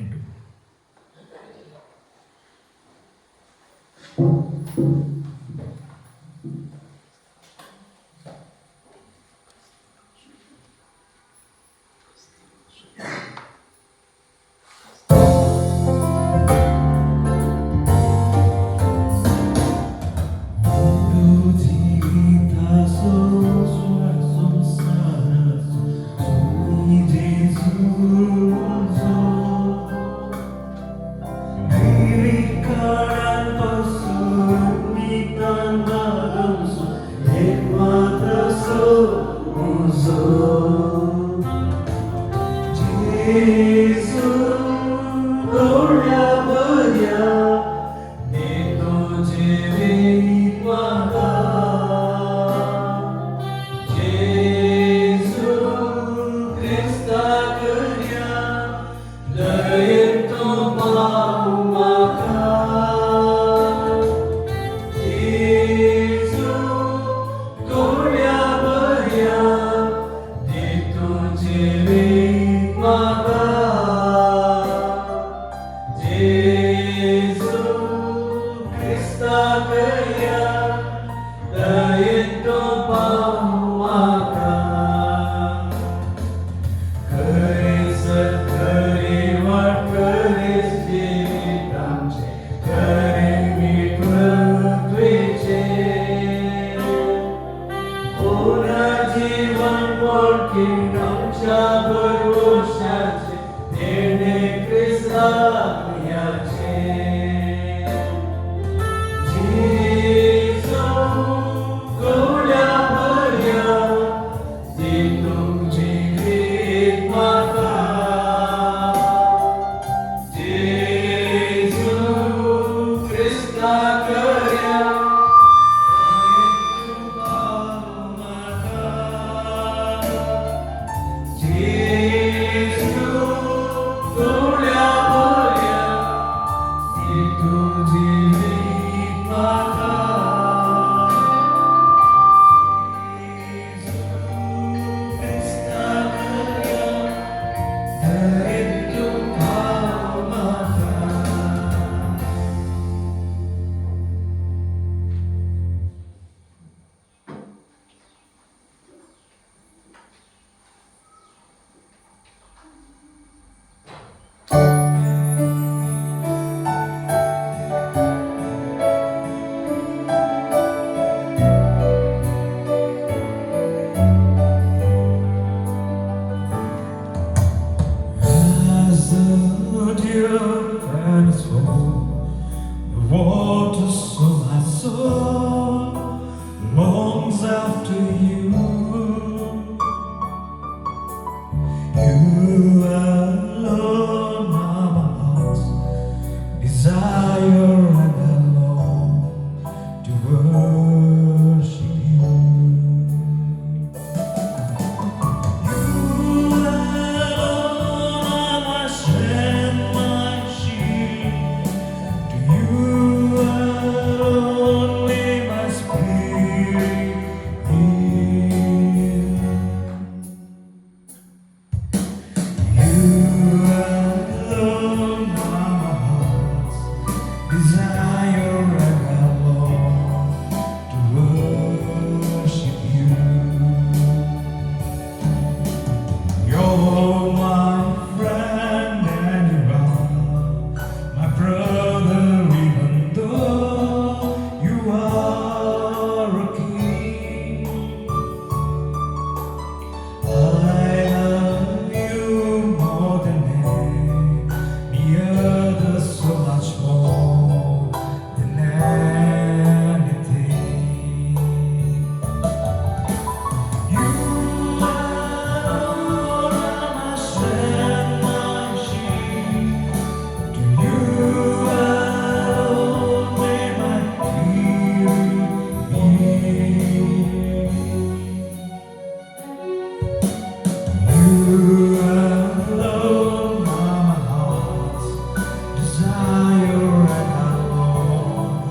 desire and I long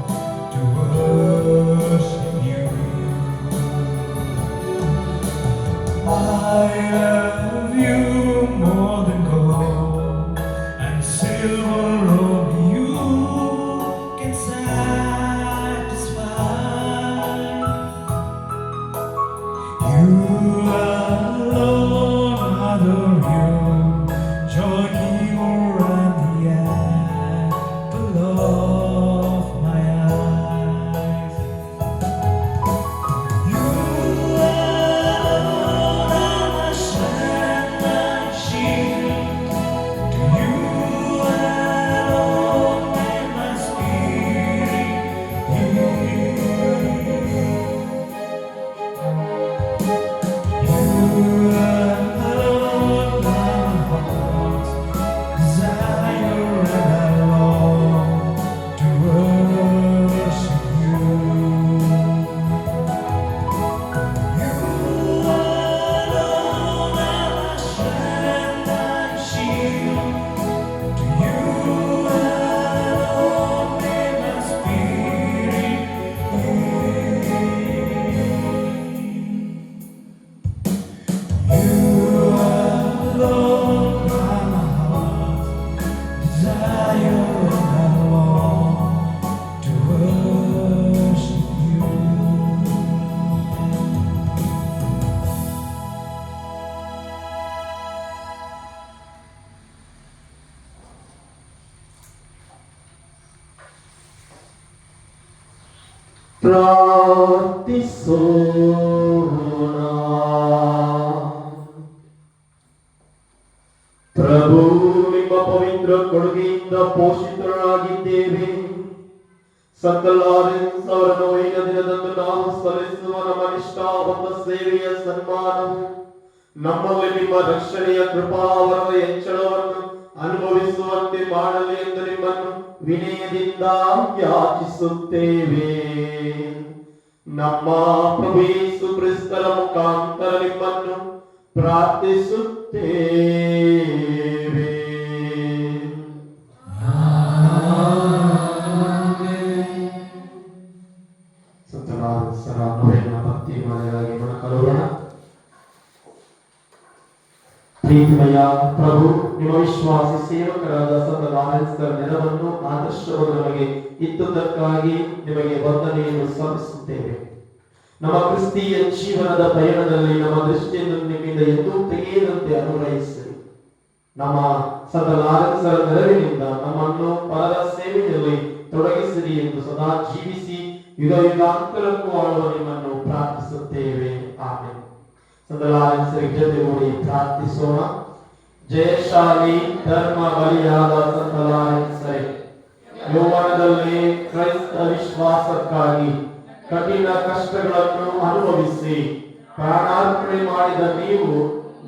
to worship you. I love you more than gold and silver, only you can satisfy. You alone adore you, joy giver and the apple of my eyes. You alone are my strength, my shield. To you alone may my spirit yield. You alone are my heart's desire, and I long to worship you. You alone are my strength, my shield. To you alone may my spirit yield. You alone are my heart's desire, and I long to worship you. ಪ್ರಾರ್ಥಿಸೋಣ. ಪ್ರಭು, ನಿಮ್ಮ ಪವಿತ್ರ ಕೊಡುಗೆಯಿಂದ ಪೋಷಿತರಾಗಿದ್ದೇವೆ. ಸಂತ ಲಾರೆನ್ಸ್ ಅವರ ನೋವಿನ ದಿನದಂದು ನಾವು ಸಲ್ಲಿಸುವ ನಮ್ಮ ನಿಷ್ಠಾವಂತ ಸೇವೆಯ ಸನ್ಮಾನವು ನಮ್ಮಲ್ಲಿ ನಿಮ್ಮ ರಕ್ಷಣೆಯ ಕೃಪಾವರದ ಹೆಚ್ಚಳವನ್ನು ಅನುಭವಿಸುವಂತೆ ಮಾಡಲಿ ಎಂದು ನಿಮ್ಮನ್ನು ವಿನಯದಿಂದ ಯಾಚಿಸುತ್ತೇವೆ. ನಮ್ಮ ಪ್ರಭು ಯೇಸು ಕ್ರಿಸ್ತರ ಮುಖಾಂತರ ನಿಮ್ಮನ್ನು ಪ್ರಾರ್ಥಿಸುತ್ತೇವೆ. ಸಂತ ಲಾರೆನ್ಸರ ನೋವಿನ ಭಕ್ತಿ ಮನೆಯಾಗಿ ಮೊಣಕಾಲೋಣ. ಪ್ರೀತಿಮಯ ಪ್ರಭು, ನಿಮ್ಮ ವಿಶ್ವಾಸಿ ಸೇವಕರಾದ ಸಂತ ಲಾರೆನ್ಸರ ನೆರವನ್ನು ಆದರ್ಶವನ್ನು ನಮಗೆ ಇತ್ತುದಕ್ಕಾಗಿ ನಿಮಗೆ ವಂದನೆಯನ್ನು ಸಲ್ಲಿಸುತ್ತೇವೆ. ನಮ್ಮ ಕ್ರಿಸ್ತೀಯ ಜೀವನದ ಪಯಣದಲ್ಲಿ ನಮ್ಮ ದೃಷ್ಟಿಯನ್ನು ನಿಮ್ಮಿಂದ ಎಂದೂ ತೆಗೆಯದಂತೆ ಅನುಗ್ರಹಿಸಿರಿ. ನಮ್ಮ ಸಂತ ಲಾರೆನ್ಸರ ನೆರವಿನಿಂದ ನಮ್ಮನ್ನು ಪರರ ಸೇವೆಯಲ್ಲಿ ತೊಡಗಿಸಿರಿ ಎಂದು ಸದಾ ಜೀವಿಸಿ ಯುಗ ಯುಗಾಂತರಕ್ಕೂ ಆಳುವ ನಿಮ್ಮನ್ನು ಪ್ರಾರ್ಥಿಸುತ್ತೇವೆ. ಆಮೆನ್. ಸಂತ ಲಾರೆನ್ಸರ ಜೊತೆಗೂಡಿ ಪ್ರಾರ್ಥಿಸೋಣ. ಜಯಶಾಲಿ ಧರ್ಮ ಬಲಿಯಾದ ಸಂತ ಲಾರೆನ್ಸರೇ, ಯೌವನದಲ್ಲಿ ಕ್ರೈಸ್ತ ವಿಶ್ವಾಸಕ್ಕಾಗಿ ಕಠಿಣ ಕಷ್ಟಗಳನ್ನು ಅನುಭವಿಸಿ ಪ್ರಾಣಾರ್ಪಣೆ ಮಾಡಿದ ನೀವು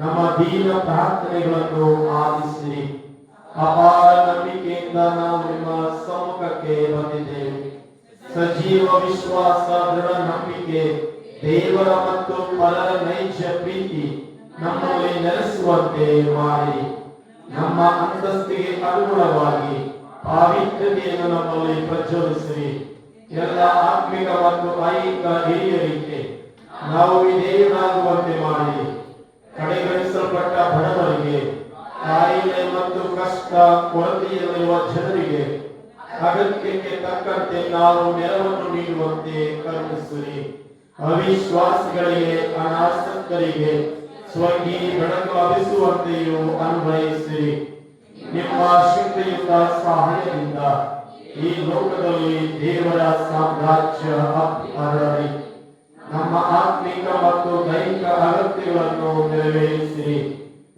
ನಮ್ಮ ದೀನ ಪ್ರಾರ್ಥನೆಗಳನ್ನು ಆಲಿಸಿರಿ. ಅಪಾರ ನಂಬಿಕೆಯಿಂದ ನಾವು ನಿಮ್ಮ ಸಮ್ಮುಖಕ್ಕೆ ಬಂದಿದ್ದೇವೆ. ಸಜೀವ ವಿಶ್ವಾಸ, ದೃಢ ನಂಬಿಕೆ, ದೇವರ ಮತ್ತು ಪರರ ನೈಜ ಪ್ರೀತಿ ನಮ್ಮಲ್ಲಿ ನೆಲೆಸುವಂತೆ ಮಾಡಿ ನಮ್ಮ ಅಂತಸ್ತಿಗೆ ಅನುಗುಣವಾಗಿ ಪಾವಿತ್ರ್ಯತೆಯನ್ನು ನಮ್ಮಲ್ಲಿ ಪ್ರಚೋದಿಸಿರಿ. ಎಲ್ಲ ಆತ್ಮಿಕ ಮತ್ತು ಐಹಿಕ ಹಿರಿಯರಿಗೆ ನಾವು ವಿಧೇಯರಾಗುವಂತೆ ಮಾಡಿ ಕಡೆಗಣಿಸಲ್ಪಟ್ಟ ಬಡವರಿಗೆ, ಕಾಯಿಲೆ ಮತ್ತು ಕಷ್ಟ ಕೊರತೆಯಲ್ಲಿರುವ ಜನರಿಗೆ ಅಗತ್ಯಕ್ಕೆ ತಕ್ಕಂತೆ ನಾವು ನೆರವನ್ನು ನೀಡುವಂತೆ ಕರುಣಿಸಿರಿ. ಅವಿಶ್ವಾಸಿಗಳಿಗೆ, ಅನಾಸಕ್ತರಿಗೆ ಸ್ವರ್ಗೀಯ ಬೆಳಕು ಹಬ್ಬಿಸುವಂತೆಯೂ ಅನುಗ್ರಹಿಸಿರಿ. ನಿಮ್ಮ ಶಕ್ತಿಯುತ ಸಹಾಯದಿಂದ ಈ ಲೋಕದಲ್ಲಿ ದೇವರ ಸಾಮ್ರಾಜ್ಯ ಹರಡಲಿ. ನಮ್ಮ ಆತ್ಮಿಕ ಮತ್ತು ದೈಹಿಕ ಅಗತ್ಯಗಳನ್ನು ನೆರವೇರಿಸಿರಿ.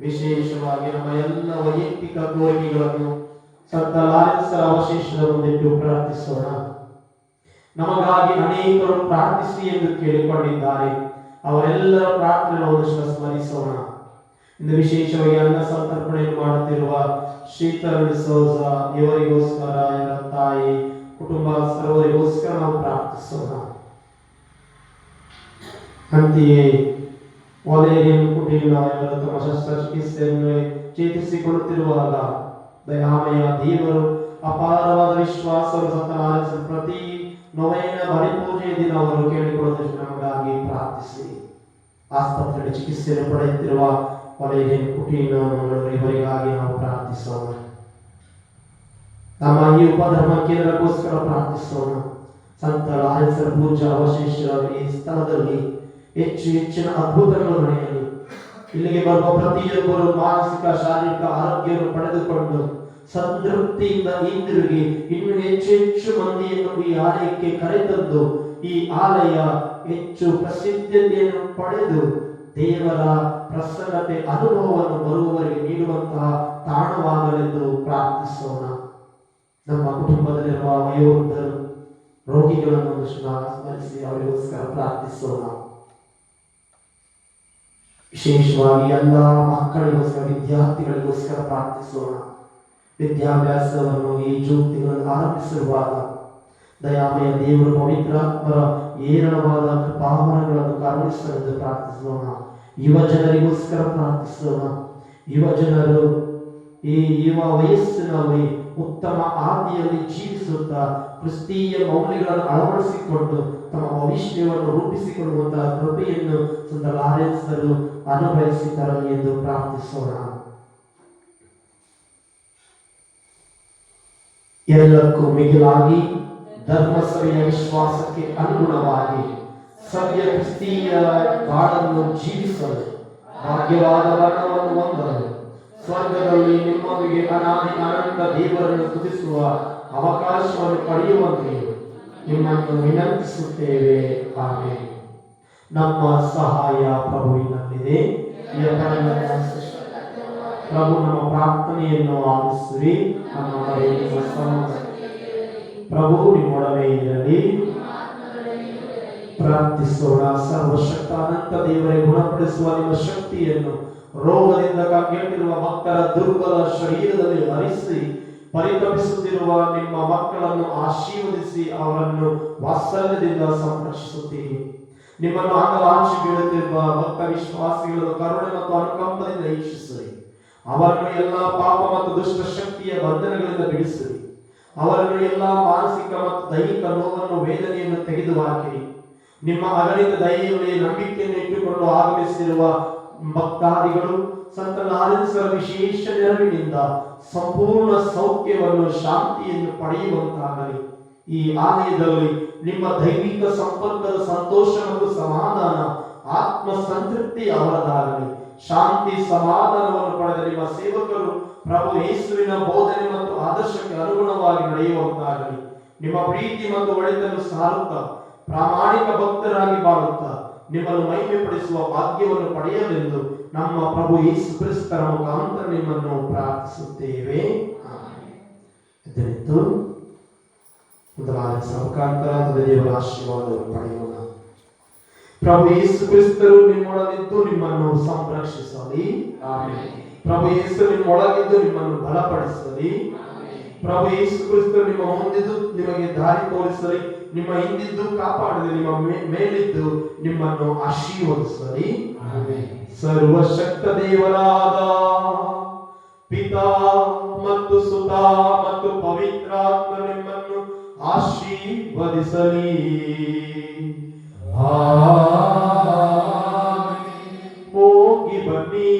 ವಿಶೇಷವಾಗಿ ನಮ್ಮ ಎಲ್ಲ ವೈಯಕ್ತಿಕ ಕೋರಿಕೆಗಳನ್ನು ಸಂತ ಲಾರೆನ್ಸರ ಅವಶೇಷದ ಮುಂದಿಟ್ಟು ಪ್ರಾರ್ಥಿಸೋಣ. ನಮಗಾಗಿ ಅನೇಕರು ಪ್ರಾರ್ಥಿಸಿ ಎಂದು ಕೇಳಿಕೊಂಡಿದ್ದಾರೆ. ಅವರೆಲ್ಲರ ಪ್ರಾರ್ಥನೆಗಳನ್ನು ಸ್ಮರಿಸೋಣ. ಇಂದು ವಿಶೇಷವಾಗಿ ಅನ್ನ ಸಂತರ್ಪಣೆಯನ್ನು ಮಾಡುತ್ತಿರುವ ಶೀತಲ್ ಡಿಸೋಜ ಇವರಿಗೋಸ್ಕರ, ಇವರ ತಾಯಿ ಕುಟುಂಬ ಸರ್ವರಿಗೋಸ್ಕರ ನಾವು ಪ್ರಾರ್ಥಿಸೋಣ. ಅಂತೆಯೇ ವಾಲೇರಿಯನ್ ಕುಟೀರ ಇವರ ತಮ್ಮ ಶಸ್ತ್ರಚಿಕಿತ್ಸೆಯನ್ನು ಚೇತರಿಸಿಕೊಳ್ಳುತ್ತಿರುವಾಗ ದಯಾಮಯ ದೇವರು ಅಪಾರವಾದ ವಿಶ್ವಾಸವನ್ನು ಸಂತನಾದ ಪ್ರತಿ ನೊವೇನ ಬಲಿಪೂಜೆಯ ದಿನ ಅವರು ಕೇಳಿಕೊಳ್ಳುವುದಕ್ಕೆ ನಮಗಾಗಿ ಪ್ರಾರ್ಥಿಸಿ. ಆಸ್ಪತ್ರೆಯಲ್ಲಿ ಚಿಕಿತ್ಸೆಯನ್ನು ಪಡೆಯುತ್ತಿರುವ ವಲಯ ಕುಟೀನ ಇವರಿಗಾಗಿ ನಾವು ಪ್ರಾರ್ಥಿಸೋಣ. ನಮ್ಮ ಈ ಉಪಧರ್ಮ ಕೇಂದ್ರಕ್ಕೋಸ್ಕರ ಪ್ರಾರ್ಥಿಸೋಣ. ಸಂತ ಲಾರೆನ್ಸರ ಪೂಜಾ ಅವಶೇಷ ಈ ಸ್ಥಳದಲ್ಲಿ ಹೆಚ್ಚಿನ ಅದ್ಭುತಗಳು ನಡೆಯಲಿ. ಇಲ್ಲಿಗೆ ಬರುವ ಪ್ರತಿಯೊಬ್ಬರು ಮಾನಸಿಕ ಶಾರೀರಿಕ ಆರೋಗ್ಯವನ್ನು ಪಡೆದುಕೊಂಡು ಸಂತೃಪ್ತಿಯಿಂದ ಹಿಂದಿರುಗಿ ಇನ್ನು ಹೆಚ್ಚು ಮಂದಿಯನ್ನು ಈ ಆಲಯಕ್ಕೆ ಕರೆತಂದು ಈ ಆಲಯ ಹೆಚ್ಚು ಪ್ರಸಿದ್ಧತೆಯನ್ನು ಪಡೆದು ದೇವರ ಪ್ರಸನ್ನತೆ ಅನುಭವವನ್ನು ಬರುವವರಿಗೆ ನೀಡುವಂತಹ ತಾಣವಾಗಲೆಂದು ಪ್ರಾರ್ಥಿಸೋಣ. ನಮ್ಮ ಕುಟುಂಬದಲ್ಲಿರುವ ವಯೋವೃದ್ಧರು ರೋಗಿಗಳನ್ನು ಸ್ಮರಿಸಿ ಅವರಿಗೋಸ್ಕರ ಪ್ರಾರ್ಥಿಸೋಣ. ವಿಶೇಷವಾಗಿ ಎಲ್ಲ ಮಕ್ಕಳಿಗೋಸ್ಕರ ವಿದ್ಯಾರ್ಥಿಗಳಿಗೋಸ್ಕರ ಪ್ರಾರ್ಥಿಸೋಣ. ವಿದ್ಯಾಭ್ಯಾಸವನ್ನು ಈ ಜೂನ್ ತಿಂಗಳಲ್ಲಿ ಆರಂಭಿಸಿರುವಾಗ ದಯಾಮಯ ದೇವರು ಪವಿತ್ರಾತ್ಮರ ಏರಳವಾದ ಕೃಪಾವರಗಳನ್ನು ಕರುಣಿಸಲೆಂದು ಪ್ರಾರ್ಥಿಸೋಣ. ಯುವ ಜನರಿಗೋಸ್ಕರ ಪ್ರಾರ್ಥಿಸೋಣ. ಯುವ ಜನರು ಈ ಯುವ ವಯಸ್ಸಿನಲ್ಲಿ ಉತ್ತಮ ಆದಿಯಲ್ಲಿ ಜೀವಿಸುತ್ತಾ ಕ್ರಿಸ್ತೀಯ ಮೌಲ್ಯಗಳನ್ನು ಅಳವಡಿಸಿಕೊಂಡು ತಮ್ಮ ಭವಿಷ್ಯವನ್ನು ರೂಪಿಸಿಕೊಳ್ಳುವಂತಹ ಕೃಪೆಯನ್ನು ಸಂತ ಲಾರೆನ್ಸರು ಅನುಭವಿಸಿ ತರಲಿ ಎಂದು ಪ್ರಾರ್ಥಿಸೋಣ. ಎಲ್ಲಕ್ಕೂ ಮಿಗಿಲಾಗಿ ಧರ್ಮಸಭೆಯ ವಿಶ್ವಾಸಕ್ಕೆ ಅನುಗುಣವಾಗಿ ಸಭ್ಯ ಕ್ರಿಸ್ತೀಯ ಬಾಳನ್ನು ಜೀವಿಸಲು ಭಾಗ್ಯವಾದ ವರ್ಣವನ್ನು ಹೊಂದಲು ಸ್ವರ್ಗದಲ್ಲಿ ನಿಮ್ಮೊಂದಿಗೆ ಅನಾದಿ ಅನಂತ ದೇವರನ್ನು ಸ್ತುತಿಸುವ ಅವಕಾಶವನ್ನು ಪಡೆಯುವಂತೆ ನಿಮ್ಮನ್ನು ವಿನಂತಿಸುತ್ತೇವೆ. ಆಮೆನ್. ನಮ್ಮ ಸಹಾಯ ಪ್ರಭುವಿನಲ್ಲಿದೆ. ಪ್ರಭು ನಮ್ಮ ಪ್ರಾರ್ಥನೆಯನ್ನು ಆಲಿಸಿರಿ. ಪ್ರಭು ನಿಮ್ಮೊಡನೆ ಇರಲಿ. ಪ್ರಾರ್ಥಿಸೋಣ. ಸರ್ವಶಕ್ತ ಅನಂತ ದೇವರೇ, ಗುಣಪಡಿಸುವ ನಿಮ್ಮ ಶಕ್ತಿಯನ್ನು ರೋಗದಿಂದ ಕಂಗೆಟ್ಟಿರುವ ಭಕ್ತರ ದುರ್ಬಲ ಶರೀರದಲ್ಲಿ ಹರಿಸಿ ಪರಿತಪಿಸುತ್ತಿರುವ ನಿಮ್ಮ ಮಕ್ಕಳನ್ನು ಆಶೀರ್ವದಿಸಿ ಅವರನ್ನು ವಾತ್ಸಲ್ಯದಿಂದ ಸಂರಕ್ಷಿಸುತ್ತೀರಿ. ನಿಮ್ಮನ್ನು ಅಂಗಲಾಚಿ ಬೀಳುತ್ತಿರುವ ಭಕ್ತ ವಿಶ್ವಾಸಿಗಳನ್ನು ಕರುಣೆ ಮತ್ತು ಅನುಕಂಪದಿಂದ ಈಕ್ಷಿಸಿರಿ. ಅವರನ್ನು ಎಲ್ಲ ಪಾಪ ಮತ್ತು ದುಷ್ಟ ಶಕ್ತಿಯ ಬಂಧನಗಳಿಂದ ಬಿಡಿಸಿರಿ. ಅವರನ್ನು ಎಲ್ಲ ಮಾನಸಿಕ ಮತ್ತು ದೈಹಿಕ ನೋವನ್ನು ವೇದನೆಯನ್ನು ತೆಗೆದುಹಾಕಿರಿ. ನಿಮ್ಮ ಅಗಣಿತ ದಯೆಯಲ್ಲಿ ನಂಬಿಕೆಯನ್ನು ಇಟ್ಟುಕೊಂಡು ಆಗಮಿಸಿರುವ ಭಕ್ತಾದಿಗಳು ಸಂತ ಲಾರೆನ್ಸರ ವಿಶೇಷ ನೆರವಿನಿಂದ ಸಂಪೂರ್ಣ ಸೌಖ್ಯವನ್ನು ಶಾಂತಿಯನ್ನು ಪಡೆಯುವಂತಾಗಲಿ. ಈ ಆಲಯದಲ್ಲಿ ನಿಮ್ಮ ದೈವಿಕ ಸಂಪರ್ಕದ ಸಂತೋಷ ಮತ್ತು ಸಮಾಧಾನ ಆತ್ಮ ಸಂತೃಪ್ತಿ ಅವರದಾಗಲಿ. ಶಾಂತಿ ಸಮಾಧಾನವನ್ನು ಪಡೆದ ನಿಮ್ಮ ಸೇವಕರು ಪ್ರಭು ಯೇಸುವಿನ ಬೋಧನೆ ಮತ್ತು ಆದರ್ಶಕ್ಕೆ ಅನುಗುಣವಾಗಿ ನಡೆಯುವಂತಾಗಲಿ. ನಿಮ್ಮ ಪ್ರೀತಿ ಮತ್ತು ಒಳಿತನ್ನು ಸಾರುತ್ತಾ ಪ್ರಾಮಾಣಿಕ ಭಕ್ತರಾಗಿ ಬಾಳುತ್ತಾ ನಿಮ್ಮನ್ನು ಮಹಿಮೆಪಡಿಸುವ ಭಾಗ್ಯವನ್ನು ಪಡೆಯಲೆಂದು ನಮ್ಮ ಪ್ರಭು ಯೇಸು ಕ್ರಿಸ್ತರ ಮುಖಾಂತರ ನಿಮ್ಮನ್ನು ಪ್ರಾರ್ಥಿಸುತ್ತೇವೆ. ಇದರಿಂದ ಮುಖಾಂತರ ದೇವರ ಆಶೀರ್ವಾದವನ್ನು ಪಡೆಯೋಣ. ಪ್ರಭು ಯೇಸು ಕ್ರಿಸ್ತರು ನಿಮ್ಮೊಳಗಿದ್ದು ನಿಮ್ಮನ್ನು ಸಂರಕ್ಷಿಸಲಿ. ಆಮೆನ್. ಪ್ರಭು ಯೇಸು ನಿಮ್ಮೊಳಗಿದ್ದು ನಿಮ್ಮನ್ನು ಬಲಪಡಿಸಲಿ. ಪ್ರಭು ಯೇಸು ಕ್ರಿಸ್ತರು ನಿಮ್ಮ ಮುಂದಿದ್ದು ನಿಮಗೆ ದಾರಿ ತೋರಿಸಲಿ. ನಿಮ್ಮ ಹಿಂದಿದ್ದು ಕಾಪಾಡಲಿ. ನಿಮ್ಮ ಮೇಲಿದ್ದು ನಿಮ್ಮನ್ನು ಆಶೀರ್ವದಿಸಲಿ. ಸರ್ವಶಕ್ತ ದೇವರಾದ ಪಿತಾ ಮತ್ತು ಸುತ ಮತ್ತು ಪವಿತ್ರಾತ್ಮ ನಿಮ್ಮನ್ನು ಆಶೀರ್ವದಿಸಲಿ. ಹೋಗಿ ಬನ್ನಿ.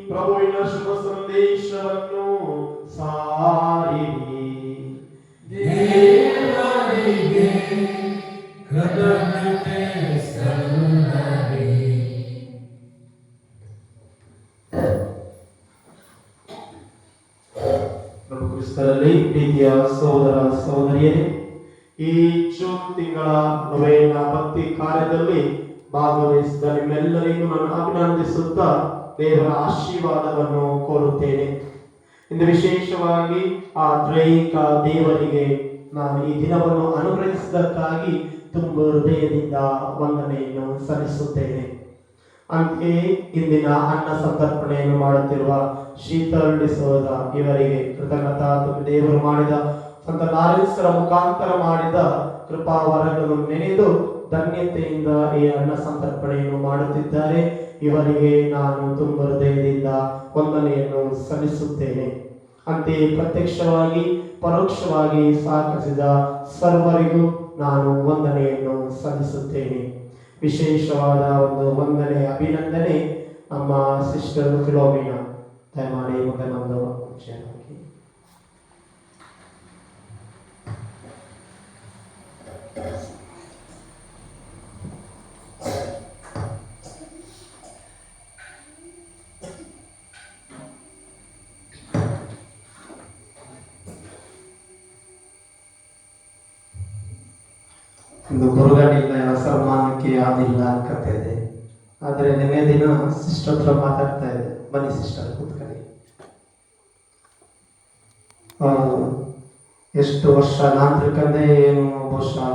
ಪ್ರಭುವಿನ ಶುಭ ಸಂದೇಶವನ್ನು ಸಾರಿರಿ. ದೇವರಿಗೆ ಕೃತಜ್ಞತೆ ಸಲ್ಲಲಿ. ಪ್ರಭು ಕ್ರಿಸ್ತರಲ್ಲಿ ಪ್ರೀತಿಯ ಸಹೋದರ ಸಹೋದರಿಯರೇ, ಈ ಜೂನ್ ತಿಂಗಳ ನೊವೇನ ಭಕ್ತಿ ಕಾರ್ಯದಲ್ಲಿ ಭಾಗವಹಿಸಿದ ನಿಮ್ಮೆಲ್ಲರಿಗೂ ನಾನು ಅಭಿನಂದಿಸುತ್ತಾ ದೇವರ ಆಶೀರ್ವಾದವನ್ನು ಕೋರುತ್ತೇನೆ. ಇಂದು ವಿಶೇಷವಾಗಿ ಆ ತ್ರೈಕ ದೇವರಿಗೆ ನಾನು ಈ ದಿನವನ್ನು ಅನುಗ್ರಹಿಸಿದ್ದಕ್ಕಾಗಿ ತುಂಬ ಹೃದಯದಿಂದ ವಂದನೆಯನ್ನು ಸಲ್ಲಿಸುತ್ತೇನೆ. ಅಂತೆಯೇ ಇಂದಿನ ಅನ್ನ ಸಂತರ್ಪಣೆಯನ್ನು ಮಾಡುತ್ತಿರುವ ಶೀತಲ್ ಡಿಸೋಜ ಇವರಿಗೆ ಕೃತಜ್ಞತಾ ದೇವರು ಮಾಡಿದ ಸಂತ ಲಾರೆನ್ಸರ ಮುಖಾಂತರ ಮಾಡಿದ ಕೃಪಾ ವರಗಳನ್ನು ನೆನೆದು ಧನ್ಯತೆಯಿಂದ ಈ ಅನ್ನ ಸಂತರ್ಪಣೆಯನ್ನು ಮಾಡುತ್ತಿದ್ದಾರೆ. ಇವರಿಗೆ ನಾನು ತುಂಬ ಹೃದಯದಿಂದ ವಂದನೆಯನ್ನು ಸಲ್ಲಿಸುತ್ತೇನೆ. ಅಂತೆಯೇ ಪ್ರತ್ಯಕ್ಷವಾಗಿ ಪರೋಕ್ಷವಾಗಿ ಸಹಕರಿಸಿದ ಸರ್ವರಿಗೂ ನಾನು ವಂದನೆಯನ್ನು ಸಲ್ಲಿಸುತ್ತೇನೆ. ವಿಶೇಷವಾದ ಒಂದು ವಂದನೆ, ಅಭಿನಂದನೆ ನಮ್ಮ ಸಿಸ್ಟರ್ ಫಿಲೋಮಿನಾ. ದಯಮಾಡಿ ಮುಂದೆ ಬಂದು ವಿಷಯ ಒಂದು ಗುರುಗಳಿಂದ ಸನ್ಮಾನಕ್ಕೆ ಯಾವುದಿಲ್ಲ ಕಥೆ ಇದೆ. ಆದರೆ ನಿನ್ನೆ ದಿನ ಸಿಸ್ಟರ್ ಹತ್ರ ಮಾತಾಡ್ತಾ ಇದೆ. ಬನ್ನಿ ಸಿಸ್ಟರ್ ಕೂತ್ಕೊಳ್ಳಿ. ಎಷ್ಟು ವರ್ಷ ನಾನು ತಿಳ್ಕೊಂಡೆ ಏನು ಬಹುಶಃ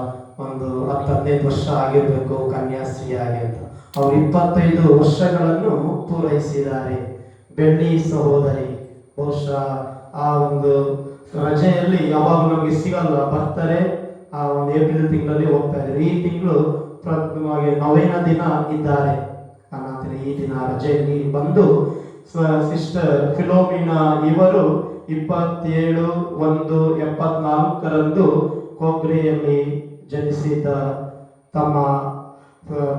ಒಂದು 10-15 ವರ್ಷ ಆಗಿರ್ಬೇಕು ಕನ್ಯಾಶ್ರೀಯಾಗಿ ಅಂತ. ಅವ್ರು 25 ವರ್ಷಗಳನ್ನು ಪೂರೈಸಿದ್ದಾರೆ. ಬೆಳ್ಳಿ ಸಹೋದರಿ. ಬಹುಶಃ ಆ ಒಂದು ರಜೆಯಲ್ಲಿ ಯಾವಾಗ ನಮಗೆ ಸಿಗಲ್ಲ, ಬರ್ತಾರೆ. ಆ ಒಂದು ಏಪ್ರಿಲ್ ತಿಂಗಳಲ್ಲಿ ಹೋಗ್ತಾ ಇದ್ದಾರೆ. ಈ ತಿಂಗಳು ಪ್ರಥಮವಾಗಿ 9ನೇ ದಿನ ಇದ್ದಾರೆ. ಈ ದಿನ ರಜೆಯಲ್ಲಿ ಬಂದು ಸಿಸ್ಟರ್ ಫಿಲೋಮಿನಾ ಇವರು 27/1/74 ಕೊಗ್ರೆಯಲ್ಲಿ ಜನಿಸಿದ ತಮ್ಮ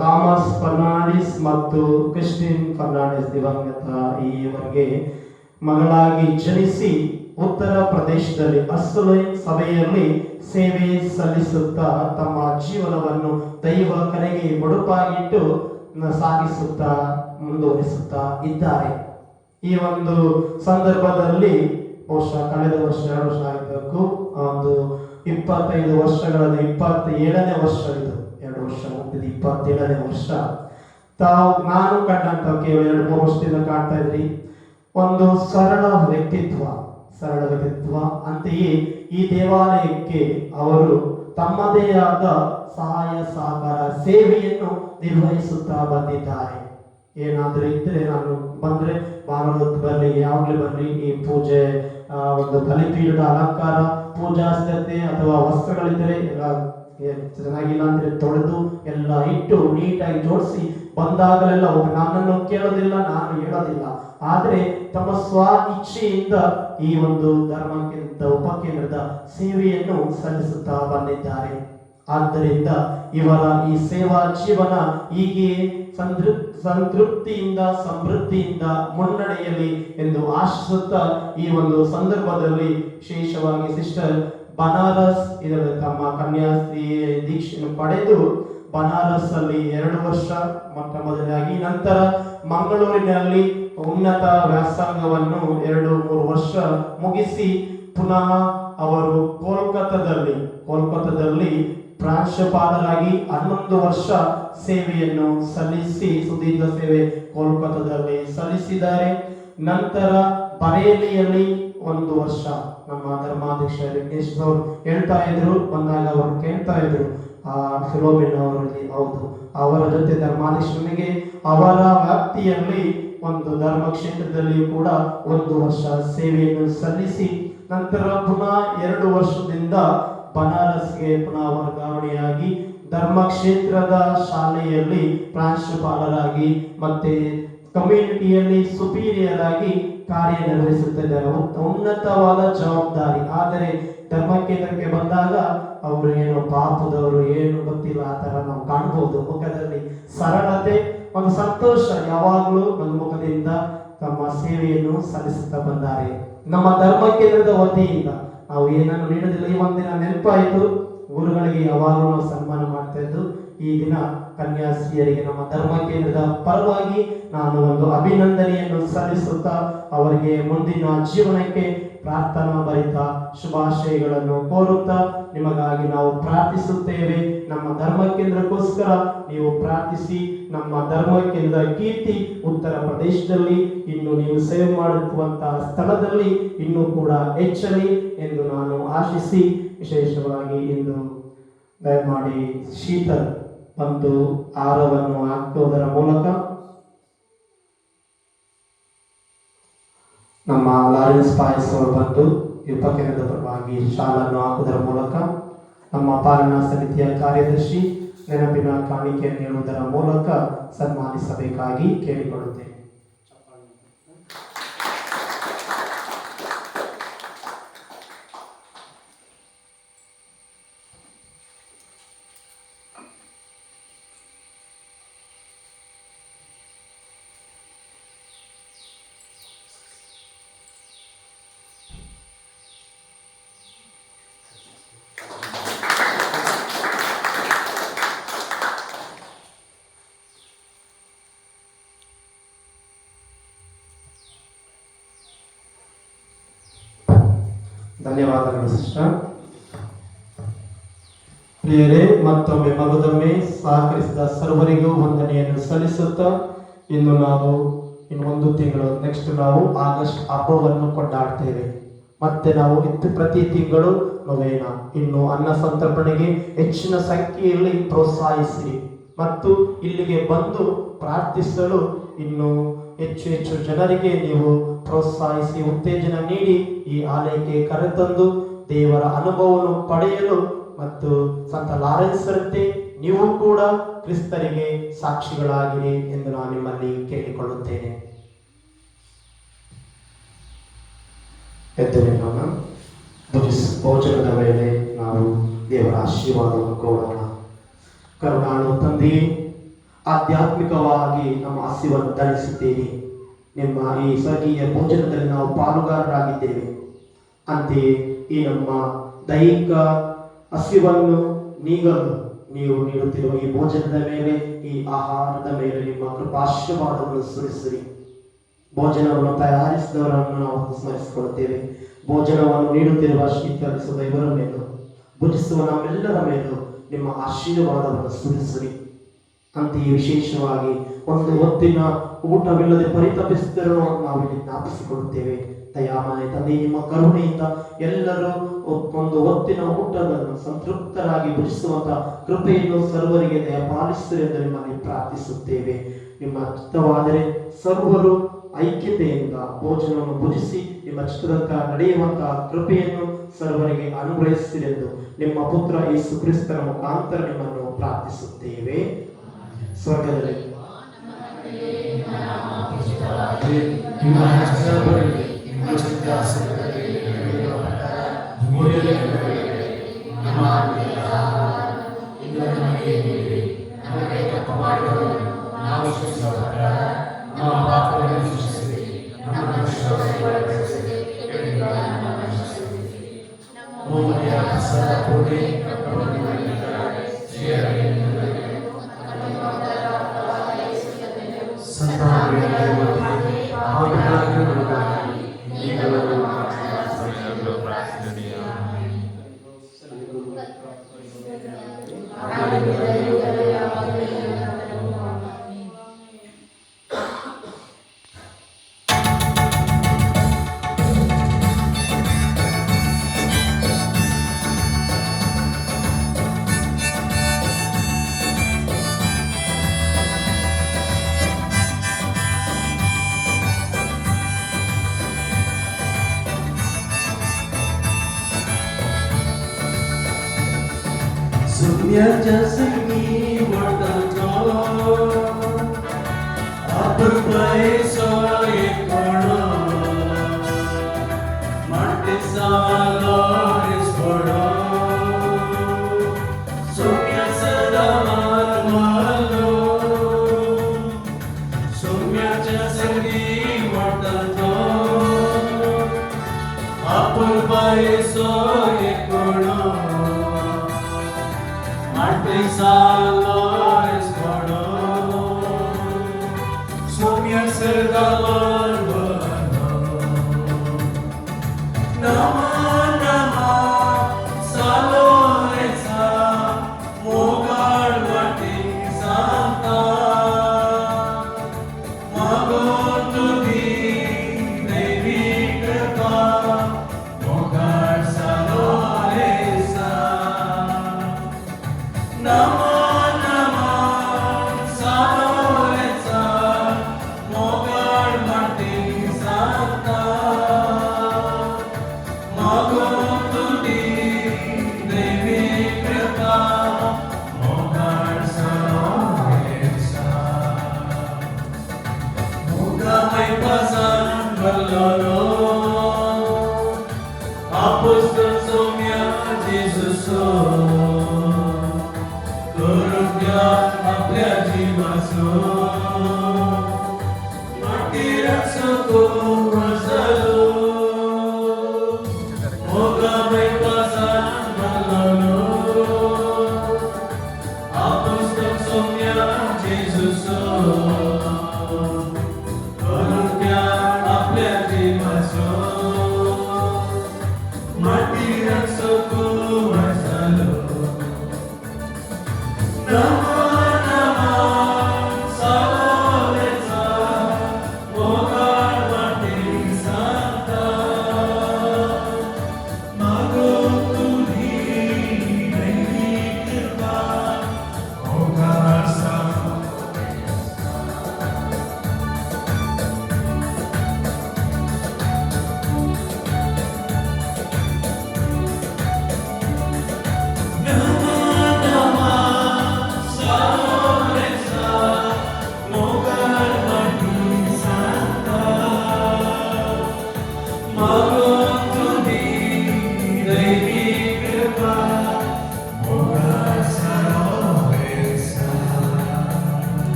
ಥಾಮಸ್ ಫರ್ನಾಂಡಿಸ್ ಮತ್ತು ಕ್ರಿಸ್ಟಿನ್ ಫರ್ನಾಂಡಿಸ್ ದಿವಂಗತ ಇವರಿಗೆ ಮಗಳಾಗಿ ಜನಿಸಿ ಉತ್ತರ ಪ್ರದೇಶದಲ್ಲಿ ಅಸ್ಸುಲೈನ್ ಸಭೆಯಲ್ಲಿ ಸೇವೆ ಸಲ್ಲಿಸುತ್ತಾ ತಮ್ಮ ಜೀವನವನ್ನು ದೈವ ಕಲೆಗೆ ಮುಡುಪಾಗಿಟ್ಟು ಸಾಗಿಸುತ್ತಾ ಮುಂದುವರಿಸುತ್ತಾ ಇದ್ದಾರೆ. ಈ ಒಂದು ಸಂದರ್ಭದಲ್ಲಿ ಬಹುಶಃ ಕಳೆದ ವರ್ಷ 2 ವರ್ಷ ಆಗಿರಬೇಕು, ಒಂದು 25 ವರ್ಷಗಳಲ್ಲಿ 27ನೇ ವರ್ಷ ಇದು. 2 ವರ್ಷ ಮುಗಿದಿದೆ, 27ನೇ ವರ್ಷ. ನಾನು ಕಂಡಂತ ಕೇವಲ 2-3 ವರ್ಷದಿಂದ ಕಾಣ್ತಾ ಇದ್ರಿ. ಒಂದು ಸರಳ ವ್ಯಕ್ತಿತ್ವ. ಅಂತೆಯೇ ಈ ದೇವಾಲಯಕ್ಕೆ ಅವರು ತಮ್ಮದೇ ಆದ ಸಹಾಯ ಸಹಕಾರ ಸೇವೆಯನ್ನು ನಿರ್ವಹಿಸುತ್ತಾ ಬಂದಿದ್ದಾರೆ. ಏನಾದರೂ ಇದ್ರೆ ನಾನು ಬಂದ್ರೆ ಭಾನುವಾರ ಬರ್ಲಿ, ಯಾವಾಗಲೂ ಬರ್ಲಿ, ಈ ಪೂಜೆ ಒಂದು ಬಲಿಪೀಠದ ಅಲಂಕಾರ, ಪೂಜಾ ಸಿದ್ಧತೆ ಅಥವಾ ವಸ್ತ್ರಗಳಿದ್ದರೆ ಎಲ್ಲ ಚೆನ್ನಾಗಿಲ್ಲ ಅಂದ್ರೆ ತೊಳೆದು ಎಲ್ಲ ಇಟ್ಟು ನೀಟಾಗಿ ಜೋಡಿಸಿ ಬಂದಾಗಲೆಲ್ಲ ನನ್ನನ್ನು ಕೇಳೋದಿಲ್ಲ, ನಾನು ಹೇಳೋದಿಲ್ಲ. ಆದರೆ ತಮ್ಮ ಸ್ವ ಇಚ್ಛೆಯಿಂದ ಈ ಒಂದು ಧರ್ಮಕ್ಕಿಂತ ಉಪಕೇಂದ್ರದ ಸೇವೆಯನ್ನು ಸಲ್ಲಿಸುತ್ತಾ ಬಂದಿದ್ದಾರೆ. ಆದ್ದರಿಂದ ಇವರ ಈ ಸೇವಾ ಜೀವನ ಹೀಗೆ ಸಂತೃಪ್ತಿಯಿಂದ ಸಮೃದ್ಧಿಯಿಂದ ಮುನ್ನಡೆಯಲಿ ಎಂದು ಆಶಿಸುತ್ತಾ ಈ ಒಂದು ಸಂದರ್ಭದಲ್ಲಿ ವಿಶೇಷವಾಗಿ ಸಿಸ್ಟರ್ ಬನಾರಸ್ ಇದರ ತಮ್ಮ ಕನ್ಯಾಶ್ರೀ ದೀಕ್ಷೆಯನ್ನು ಪಡೆದು ಬನಾರಸ್ ಅಲ್ಲಿ 2 ವರ್ಷ ಮೊಟ್ಟ ಮೊದಲಾಗಿ, ನಂತರ ಮಂಗಳೂರಿನಲ್ಲಿ ಉನ್ನತ ವ್ಯಾಸಂಗವನ್ನು 2-3 ವರ್ಷ ಮುಗಿಸಿ ಪುನಃ ಅವರು ಕೋಲ್ಕತ್ತಾದಲ್ಲಿ ಪ್ರಾಂಶುಪಾಲರಾಗಿ 11 ವರ್ಷ ಸೇವೆಯನ್ನು ಸಲ್ಲಿಸಿ ಸುದೀರ್ಘ ಸೇವೆ ಕೋಲ್ಕತ್ತಾದಲ್ಲಿ ಸಲ್ಲಿಸಿದ್ದಾರೆ. ನಂತರ ಬರೇಲಿಯಲ್ಲಿ 1 ವರ್ಷ ನಮ್ಮ ಧರ್ಮಾಧ್ಯಕ್ಷ ವಿಘ್ನೇಶ್ ಅವರು ಹೇಳ್ತಾ ಇದ್ರು, ಬಂದಾಗ ಅವರು ಕೇಳ್ತಾ ಇದ್ರು ಫಿಲೋಮಿನಾ ಅವರಲ್ಲಿ, ಹೌದು ಅವರ ಜೊತೆ ಧರ್ಮಾಧ್ಯಕ್ಷನಿಗೆ ಅವರ ವ್ಯಾಪ್ತಿಯಲ್ಲಿ ಒಂದು ಧರ್ಮ ಕ್ಷೇತ್ರದಲ್ಲಿ ಕೂಡ 1 ವರ್ಷ ಸೇವೆಯನ್ನು ಸಲ್ಲಿಸಿ ನಂತರ ಪುನಃ 2 ವರ್ಷದಿಂದ ಬನಾರಸ್ಗೆ ಪುನಃ ವರ್ಗಾವಣೆಯಾಗಿ ಧರ್ಮಕ್ಷೇತ್ರದ ಶಾಲೆಯಲ್ಲಿ ಪ್ರಾಂಶುಪಾಲರಾಗಿ ಮತ್ತೆ ಕಮ್ಯುನಿಟಿಯಲ್ಲಿ ಸುಪೀರಿಯರ್ ಆಗಿ ಕಾರ್ಯನಿರ್ವಹಿಸುತ್ತಿದ್ದಾರೆ. ಉನ್ನತವಾದ ಜವಾಬ್ದಾರಿ. ಆದರೆ ಧರ್ಮಕೇಂದ್ರಕ್ಕೆ ಬಂದಾಗ ಅವರು ಏನು ಪಾಪದವರು ಏನು ಗೊತ್ತಿಲ್ಲ ಆ ತರ ನಾವು ಕಾಣಬಹುದು. ಮುಖದಲ್ಲಿ ಸರಳತೆ, ಒಂದು ಸಂತೋಷ ಯಾವಾಗಲೂ ಒಂದು ಮುಖದಿಂದ ತಮ್ಮ ಸೇವೆಯನ್ನು ಸಲ್ಲಿಸುತ್ತಾ ಬಂದ್ದಾರೆ. ನಮ್ಮ ಧರ್ಮ ಕೇಂದ್ರದ ವತಿಯಿಂದ ನಾವು ಏನನ್ನು ನೀಡೋದಿಲ್ಲ. ಈ ಒಂದಿನ ನೆನಪಾಯಿತು, ಗುರುಗಳಿಗೆ ಯಾವಾಗಲೂ ನಾವು ಸನ್ಮಾನ ಮಾಡ್ತಾ ಇದ್ದು, ಈ ದಿನ ಕನ್ಯಾಶ್ರೀಯರಿಗೆ ನಮ್ಮ ಧರ್ಮ ಕೇಂದ್ರದ ಪರವಾಗಿ ನಾನು ಒಂದು ಅಭಿನಂದನೆಯನ್ನು ಸಲ್ಲಿಸುತ್ತಾ ಅವರಿಗೆ ಮುಂದಿನ ಜೀವನಕ್ಕೆ ಪ್ರಾರ್ಥನಾ ಭರಿತ ಶುಭಾಶಯಗಳನ್ನು ಕೋರುತ್ತಾ ನಿಮಗಾಗಿ ನಾವು ಪ್ರಾರ್ಥಿಸುತ್ತೇವೆ. ನಮ್ಮ ಧರ್ಮ ಕೇಂದ್ರಕ್ಕೋಸ್ಕರ ನೀವು ಪ್ರಾರ್ಥಿಸಿ. ನಮ್ಮ ಧರ್ಮ ಕೇಂದ್ರ ಕೀರ್ತಿ ಉತ್ತರ ಪ್ರದೇಶದಲ್ಲಿ ಇನ್ನು ನೀವು ಸೇವೆ ಮಾಡುವಂತಹ ಸ್ಥಳದಲ್ಲಿ ಇನ್ನೂ ಕೂಡ ಹೆಚ್ಚಲಿ ಎಂದು ನಾನು ಆಶಿಸಿ, ವಿಶೇಷವಾಗಿ ಇಂದು ದಯಮಾಡಿ ಶೀತಲ್ ಒಂದು ಆಹಾರವನ್ನು ಹಾಕುವುದರ ಮೂಲಕ ನಮ್ಮ ಲಾರೆನ್ಸ್ ಪಾಯಸ್ ಅವರು ಬಂದು ಉಪಕೇಂದ್ರದ ಪರವಾಗಿ ಶಾಲನ್ನು ಹಾಕುವುದರ ಮೂಲಕ ನಮ್ಮ ಪಾಲನಾ ಸಮಿತಿಯ ಕಾರ್ಯದರ್ಶಿ ನೆನಪಿನ ಕಾಣಿಕೆಯನ್ನು ನೀಡುವುದರ ಮೂಲಕ ಸನ್ಮಾನಿಸಬೇಕಾಗಿ ಕೇಳಿಕೊಳ್ಳುತ್ತೇನೆ. ಧನ್ಯವಾದಗಳು ಸಿಸ್ಟರ್. ಪ್ರಿಯರೇ, ಮತ್ತೊಮ್ಮೆ ಮಗದೊಮ್ಮೆ ಸಹಕರಿಸಿದ ಸರ್ವರಿಗೂ ವಂದನೆಯನ್ನು ಸಲ್ಲಿಸುತ್ತಾ ಇನ್ನು ನಾವು ಒಂದು ತಿಂಗಳು ನೆಕ್ಸ್ಟ್ ನಾವು ಆಗಸ್ಟ್ ಹಬ್ಬವನ್ನು ಕೊಂಡಾಡ್ತೇವೆ. ಮತ್ತೆ ನಾವು ಪ್ರತಿ ತಿಂಗಳು ನವೇನ ಇನ್ನು ಅನ್ನ ಸಂತರ್ಪಣೆಗೆ ಹೆಚ್ಚಿನ ಸಂಖ್ಯೆಯಲ್ಲಿ ಪ್ರೋತ್ಸಾಹಿಸಿ ಮತ್ತು ಇಲ್ಲಿಗೆ ಬಂದು ಪ್ರಾರ್ಥಿಸಲು ಇನ್ನು ಹೆಚ್ಚು ಜನರಿಗೆ ನೀವು ಪ್ರೋತ್ಸಾಹಿಸಿ ಉತ್ತೇಜನ ನೀಡಿ ಈ ಆಲಯಕ್ಕೆ ಕರೆತಂದು ದೇವರ ಅನುಭವವನ್ನು ಪಡೆಯಲು ಮತ್ತು ಸಂತ ಲಾರೆನ್ಸರಂತೆ ನೀವು ಕೂಡ ಕ್ರಿಸ್ತರಿಗೆ ಸಾಕ್ಷಿಗಳಾಗಿರಿ ಎಂದು ನಾನು ನಿಮ್ಮಲ್ಲಿ ಕೇಳಿಕೊಳ್ಳುತ್ತೇನೆ. ಎದ್ದುನಿಲ್ಲೋಣ. ಭೋಜನದ ಮೇಲೆ ನಾವು ದೇವರ ಆಶೀರ್ವಾದವನ್ನು ಕೋರೋಣ. ಕರುಣಾಳು ತಂದೆಯೇ, ಆಧ್ಯಾತ್ಮಿಕವಾಗಿ ನಮ್ಮ ಹಸಿವನ್ನು ಧರಿಸಿದ್ದೇವೆ. ನಿಮ್ಮ ಈ ಸ್ವರ್ಗೀಯ ಭೋಜನದಲ್ಲಿ ನಾವು ಪಾಲುಗಾರರಾಗಿದ್ದೇವೆ. ಅಂತೆಯೇ ಈ ನಮ್ಮ ದೈಹಿಕ ಹಸಿವನ್ನು ನೀಗಲು ನೀವು ನೀಡುತ್ತಿರುವ ಈ ಭೋಜನದ ಮೇಲೆ, ಈ ಆಹಾರದ ಮೇಲೆ ನಿಮ್ಮ ಕೃಪಾಶೀರ್ವಾದವನ್ನು ಸುರಿಸಿರಿ. ಭೋಜನವನ್ನು ತಯಾರಿಸಿದವರನ್ನು ನಾವು ಸ್ಮರಿಸಿಕೊಳ್ಳುತ್ತೇವೆ. ಭೋಜನವನ್ನು ನೀಡುತ್ತಿರುವ ಶೀತಲಿಸುವ ಇವರ ಮೇಲೂ ಭುಜಿಸುವ ನಮ್ಮೆಲ್ಲರ ಮೇಲೂ ನಿಮ್ಮ ಆಶೀರ್ವಾದವನ್ನು ಸುರಿಸಿರಿ. ಅಂತೆಯೇ ವಿಶೇಷವಾಗಿ ಒಂದು ಹೊತ್ತಿನ ಊಟವಿಲ್ಲದೆ ಪರಿತಪಿಸಿದರೂ ನಾವು ಇಲ್ಲಿ ಜ್ಞಾಪಿಸಿಕೊಳ್ಳುತ್ತೇವೆ. ದಯಾಮಯ ತಂದೆ, ನಿಮ್ಮ ಕರುಣೆಯಿಂದ ಎಲ್ಲರೂ ಒಂದು ಹೊತ್ತಿನ ಊಟವನ್ನು ಸಂತೃಪ್ತರಾಗಿ ಭುಜಿಸುವಂತಹ ಕೃಪೆಯನ್ನು ಸರ್ವರಿಗೆ ದಯಪಾಲಿಸಿರಿ ಎಂದು ನಿಮ್ಮಲ್ಲಿ ಪ್ರಾರ್ಥಿಸುತ್ತೇವೆ. ನಿಮ್ಮ ಚಿತ್ತವಾದರೆ ಸರ್ವರು ಐಕ್ಯತೆಯಿಂದ ಭೋಜನವನ್ನು ಭುಜಿಸಿ ನಿಮ್ಮ ಚಿತ್ತದಂತ ನಡೆಯುವಂತಹ ಕೃಪೆಯನ್ನು ಸರ್ವರಿಗೆ ಅನುಗ್ರಹಿಸಿರೆಂದು ನಿಮ್ಮ ಪುತ್ರ ಯೇಸು ಕ್ರಿಸ್ತನ ಮುಖಾಂತರ ನಿಮ್ಮನ್ನು ಪ್ರಾರ್ಥಿಸುತ್ತೇವೆ. ಸ್ವರ್ಗದಲ್ಲಿ Sumyacha sangi vartato apurpai soye kono marte salo isporo sumya sadamat malo sumyacha sangi vartato apurpai soye kono Salores pado, sumya sergalan bano. Nama nama saloresa, mogar mati santa. Magotudi devi kripa, mogar saloresa. Nama Apostol Somya Jesus Kurutya apya jivaso Mati raksuko masalo Moga may pasan malalo Apostol Somya Jesus Kurutya apya jivaso Mati